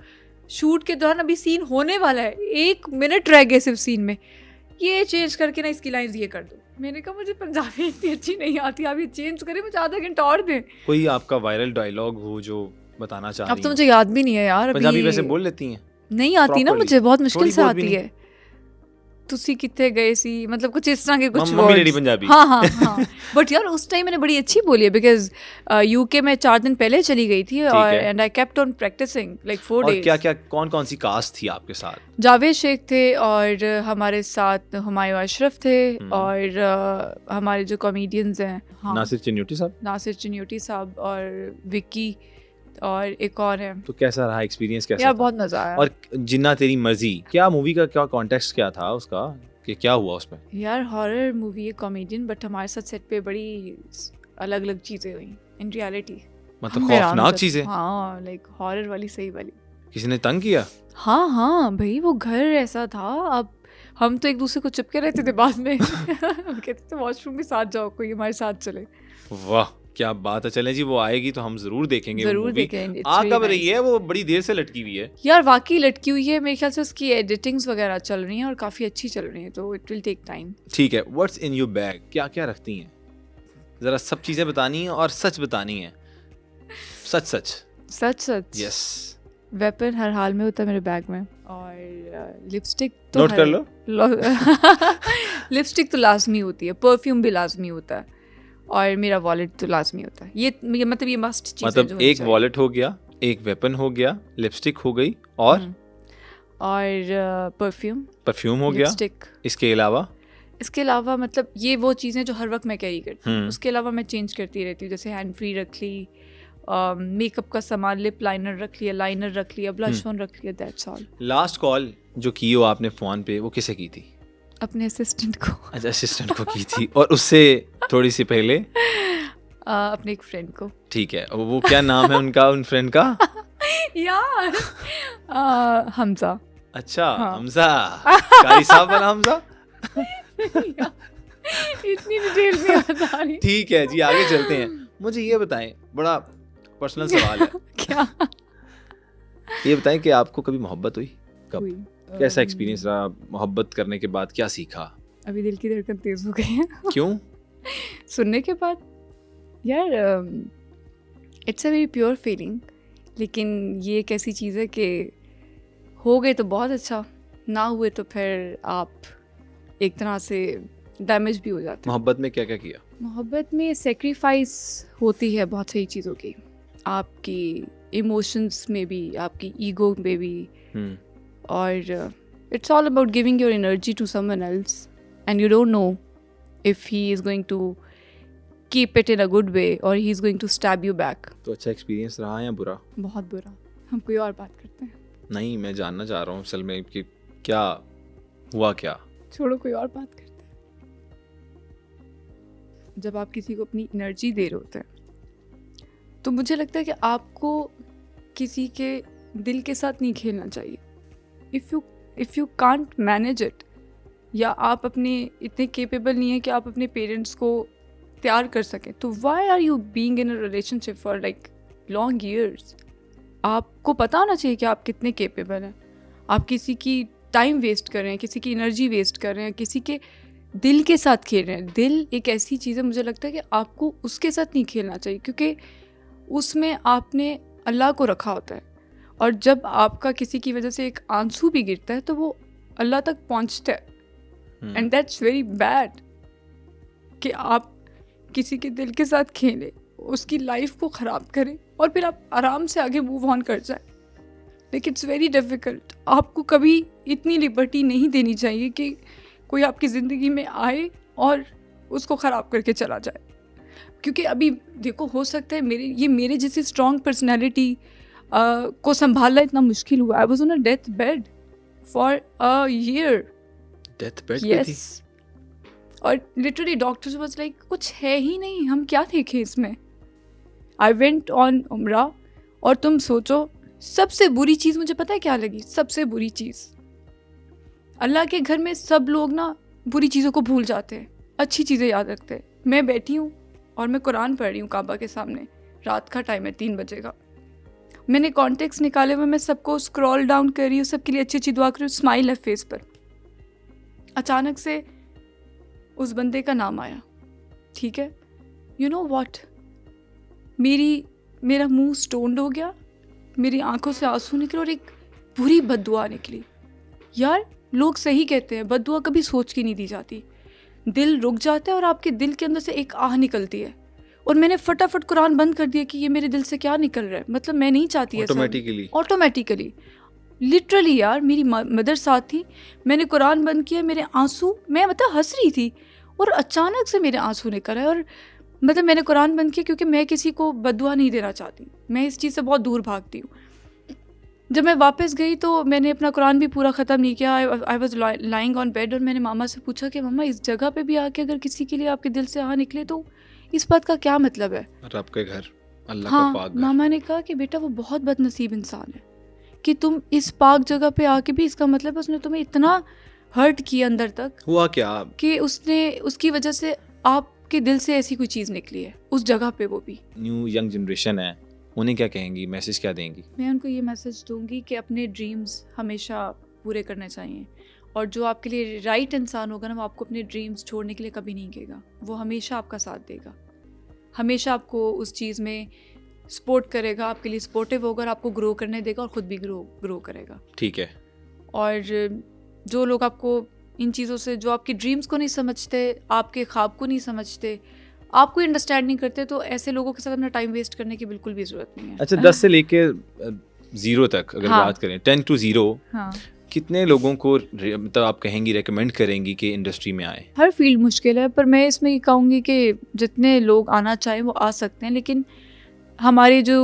शूट के दौरान अभी सीन होने वाला है, 1 मिनट रह गए सिर्फ सीन में, ये चेंज करके ना इसकी लाइंस ये कर दो। मैंने कहा मुझे पंजाबी इतनी अच्छी नहीं आती, आप ये चेंज करें, मुझे आधा घंटा और दें। कोई आपका वायरल डायलॉग हो जो बताना चाह अब रही तो हैं? मुझे याद भी नहीं है यार। पंजाबी अभी वैसे बोल लेती हैं? नहीं आती ना properly? मुझे, बहुत मुश्किल थोड़ी से बहुत भी आती नहीं? है। तुसी किथे गए सी, मतलब कुछ इस तरह के कुछ मम्मी डैडी words। पंजाबी? हाँ हाँ हाँ। बट यार उस टाइम मैंने बड़ी अच्छी बोली है, बिकॉज यूके में 4 दिन पहले चली गई थी और है। And I kept on practicing like 4 और days। क्या क्या कौन कौन सी कास्ट थी आपके साथ? जावेद शेख थे और हमारे साथ हुमायूं अशरफ थे और हमारे जो कॉमेडियंस हैं, हाँ, नासिर चिन्यूटी साहब। नासिर चिन्यूटी साहब और विक्की और एक और है। तो कैसा रहा एक्सपीरियंस, कैसा यार था? बहुत मजा आया। और जिन्ना तेरी मर्जी, क्या मूवी का क्या कॉन्टेक्स्ट क्या था उसका, कि क्या हुआ उसमें? यार हॉरर मूवी है, कॉमेडियन, बट हमारे साथ सेट पे बड़ी अलग अलग चीजें हुई इन रियलिटी। मतलब खौफनाक चीजें? हाँ, लाइक हॉरर वाली, सही वाली। किसी ने तंग किया? हाँ हाँ भाई, वो घर ऐसा था, अब हम तो एक दूसरे को चिपके रहते थे बाद में। हम कहते थे वॉशरूम भी साथ जाओ, कोई हमारे साथ चले। वाह क्या बात है। चलें जी, वो आएगी तो हम जरूर देखेंगे। जरूर देखेंगे। आ कब रही है? वो बड़ी देर से लटकी हुई है यार, वाकई लटकी हुई है। मेरे ख्याल से उसकी एडिटिंग्स वगैरह चल रही हैं और काफ़ी अच्छी चल रही हैं, तो इट विल टेक टाइम। ठीक है। व्हाट्स इन योर बैग, क्या क्या रखती हैं? जरा सब चीजें बतानी है और सच बतानी है, सच सच। सच सच। यस। वेपन हर हाल में होता है मेरे बैग में, और लिपस्टिक तो नोट कर लो। लिपस्टिक तो लाजमी होती है, परफ्यूम भी लाजमी होता है, और मेरा वॉलेट तो लाजमी होता है। ये मतलब ये मस्ट चीज़ है मतलब जो एक वॉलेट हो गया, एक वेपन हो गया, लिपस्टिक हो गई, और परफ्यूम हो गया। लिपस्टिक। इसके अलावा मतलब ये वो चीज़ें जो हर वक्त मैं कैरी करती हूँ। उसके अलावा मैं चेंज करती रहती हूँ, जैसे हैंड फ्री रख ली, मेकअप का सामान, लिप लाइनर रख लिया, लाइनर रख लिया, ब्लश ऑन रख लिया, दैट्स ऑल। लास्ट कॉल जो की हो आपने फ़ोन पे, वो किसे की थी? अपने असिस्टेंट को। अच्छा, असिस्टेंट को की थी। और उससे थोड़ी सी पहले अपने एक फ्रेंड को। ठीक है, वो क्या नाम है उनका, उन फ्रेंड का? यार हमजा। अच्छा, हाँ। हमजा, कारी साहब वाला हमजा। इतनी डिटेल में बता रही। ठीक है जी, आगे चलते हैं। मुझे ये बताएं, बड़ा पर्सनल सवाल है। क्या? ये बताएं कि आपको कभी मोहब्बत हुई? कब? कैसा एक्सपीरियंस रहा? मोहब्बत करने के बाद क्या सीखा? अभी दिल की धड़कन तेज हो गई है। क्यों? सुनने के बाद यार, it's a very pure feeling, लेकिन ये एक ऐसी चीज़ है कि हो गए तो बहुत अच्छा, ना हुए तो फिर आप एक तरह से डैमेज भी हो जाते हैं। मोहब्बत में क्या क्या किया? मोहब्बत में सेक्रीफाइस होती है बहुत सही चीज़ों की, आपकी इमोशंस में भी, आपकी ईगो में भी, और it's all about giving your energy to someone else and you don't know if he is going to keep it in a good way और he is going to stab you back. तो अच्छा experience रहा या बुरा? बहुत बुरा। हम कोई और बात करते हैं। नहीं, मैं जानना चाह रहा हूँ असल में कि क्या हुआ। क्या? छोड़ो, कोई और बात करते हैं। जब आप किसी को अपनी एनर्जी दे रहे होते हैं तो मुझे लगता है कि आपको किसी के दिल के साथ नहीं खेलना चाहिए। If you can't manage it, या आप अपने इतने केपेबल नहीं है कि आप अपने पेरेंट्स को तैयार कर सकें, तो why are you being in a relationship for like long years? आपको पता होना चाहिए कि आप कितने केपेबल हैं। आप किसी की टाइम वेस्ट कर रहे हैं, किसी की एनर्जी वेस्ट कर रहे हैं, किसी के दिल के साथ खेल रहे हैं। दिल एक ऐसी चीज़ है, मुझे लगता है कि आपको उसके साथ नहीं खेलना चाहिए, क्योंकि उसमें आपने अल्लाह को रखा होता है, और जब आपका किसी की वजह से एक आंसू भी गिरता है तो वो अल्लाह तक पहुंचता है। एंड दैट्स वेरी बैड कि आप किसी के दिल के साथ खेलें, उसकी लाइफ को ख़राब करें और फिर आप आराम से आगे मूव ऑन कर जाए। लेकिन इट्स वेरी डिफ़िकल्ट। आपको कभी इतनी लिबर्टी नहीं देनी चाहिए कि कोई आपकी ज़िंदगी में आए और उसको ख़राब करके चला जाए। क्योंकि अभी देखो, हो सकता है मेरे जैसी स्ट्रॉन्ग पर्सनैलिटी को संभालना इतना मुश्किल हुआ। I was on a death bed for a year. Death bed? Yes. और लिटरली डॉक्टर्स वाज लाइक कुछ है ही नहीं, हम क्या देखें इसमें। आई वेंट ऑन उम्रा, और तुम सोचो सबसे बुरी चीज़ मुझे पता है क्या लगी? सबसे बुरी चीज़, अल्लाह के घर में सब लोग ना बुरी चीज़ों को भूल जाते हैं, अच्छी चीज़ें याद रखते हैं। मैं बैठी हूँ और मैं कुरान पढ़ रही हूँ काबा के सामने, रात का टाइम है, 3 बजे का। मैंने कॉन्टेक्स्ट निकाले हुए, मैं सबको स्क्रॉल डाउन कर रही हूँ, सबके लिए अच्छी अच्छी दुआ कर रही हूँ, स्माइल है फेस पर। अचानक से उस बंदे का नाम आया, ठीक है। यू नो व्हाट, मेरा मुंह स्टोन्ड हो गया, मेरी आंखों से आंसू निकले और एक बुरी बद्दुआ निकली। यार लोग सही कहते हैं, बद्दुआ कभी सोच के नहीं दी जाती। दिल रुक जाता है और आपके दिल के अंदर से एक आह निकलती है। और मैंने फटाफट कुरान बंद कर दिया कि ये मेरे दिल से क्या निकल रहा है, मतलब मैं नहीं चाहती है। ऑटोमेटिकली लिटरली यार, मेरी मदर साथ थी, मैंने कुरान बंद किया, मेरे आंसू, मैं मतलब हंस रही थी और अचानक से मेरे आंसू निकल आए। और मतलब मैंने कुरान बंद किया क्योंकि मैं किसी को बद्दुआ नहीं देना चाहती, मैं इस चीज़ से बहुत दूर भागती हूँ। जब मैं वापस गई तो मैंने अपना कुरान भी पूरा ख़त्म नहीं किया। I was lying on bed, और मैंने मामा से पूछा कि मामा, इस जगह पे भी आके अगर किसी के लिए आपके दिल से आह निकले तो इस बात का क्या मतलब है? रब के घर, अल्लाह हाँ, का पाक घर। मामा ने कहा कि बेटा वो बहुत बदनसीब इंसान है कि तुम इस पाक जगह पे आके भी, इसका मतलब है उसने तुम्हें इतना हर्ट किया अंदर तक। हुआ क्या कि उसकी वजह से आपके दिल से ऐसी कोई चीज़ निकली है उस जगह पे। वो भी न्यू यंग जनरेशन है, उन्हें क्या कहेंगी, मैसेज क्या देंगी? मैं उनको ये मैसेज दूंगी कि अपने ड्रीम्स हमेशा पूरे करने चाहिए, और जो आपके लिए राइट इंसान होगा ना, वो आपको अपने ड्रीम्स छोड़ने के लिए कभी नहीं कहेगा। वो हमेशा आपका साथ देगा, हमेशा आपको उस चीज़ में सपोर्ट करेगा, आपके लिए सपोर्टिव होगा और आपको ग्रो करने देगा और ख़ुद भी ग्रो करेगा। ठीक है। और जो लोग आपको इन चीज़ों से, जो आपके ड्रीम्स को नहीं समझते, आपके ख्वाब को नहीं समझते, आप कोई अंडरस्टैंड नहीं करते तो ऐसे लोगों के साथ अपना टाइम वेस्ट करने की बिल्कुल भी जरूरत नहीं है। अच्छा, 10 से लेके 0 तक अगर हाँ। बात करें, 10 to 0, हाँ, कितने लोगों को मतलब आप कहेंगी, रेकमेंड करेंगी कि इंडस्ट्री में आए? हर फील्ड मुश्किल है, पर मैं इसमें ये कहूँगी कि जितने लोग आना चाहें वो आ सकते हैं, लेकिन हमारे जो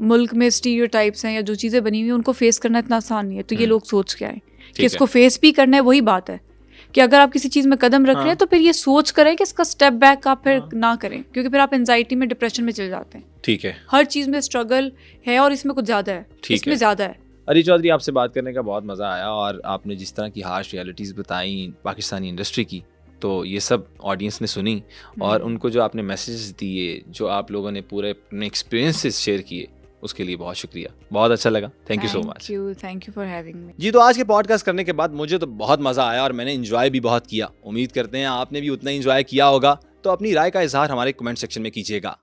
मुल्क में स्टीरियोटाइप्स हैं या जो चीज़ें बनी हुई हैं उनको फेस करना इतना आसान नहीं है। तो ये लोग सोच के आए कि इसको फेस भी करना है। वही बात है कि अगर आप किसी चीज़ में कदम रख रहे हैं तो फिर ये सोच करें कि इसका स्टेप बैक आप फिर ना करें, क्योंकि फिर आप एंजाइटी में, डिप्रेशन में चले जाते हैं। ठीक है, हर चीज़ में स्ट्रगल है और इसमें कुछ ज़्यादा है, इसमें ज़्यादा है। अरी चौधरी, आपसे बात करने का बहुत मज़ा आया और आपने जिस तरह की हार्श रियलिटीज़ बताई पाकिस्तानी इंडस्ट्री की, तो ये सब ऑडियंस ने सुनी और उनको जो आपने मैसेजेस दिए, जो आप लोगों ने पूरे अपने एक्सपीरियंसेस शेयर किए, उसके लिए बहुत शुक्रिया, बहुत अच्छा लगा। Thank you so much. Thank you for having me. जी, तो आज के पॉडकास्ट करने के बाद मुझे तो बहुत मज़ा आया और मैंने एंजॉय भी बहुत किया। उम्मीद करते हैं आपने भी उतना एंजॉय किया होगा। तो अपनी राय का इजहार हमारे कमेंट सेक्शन में कीजिएगा।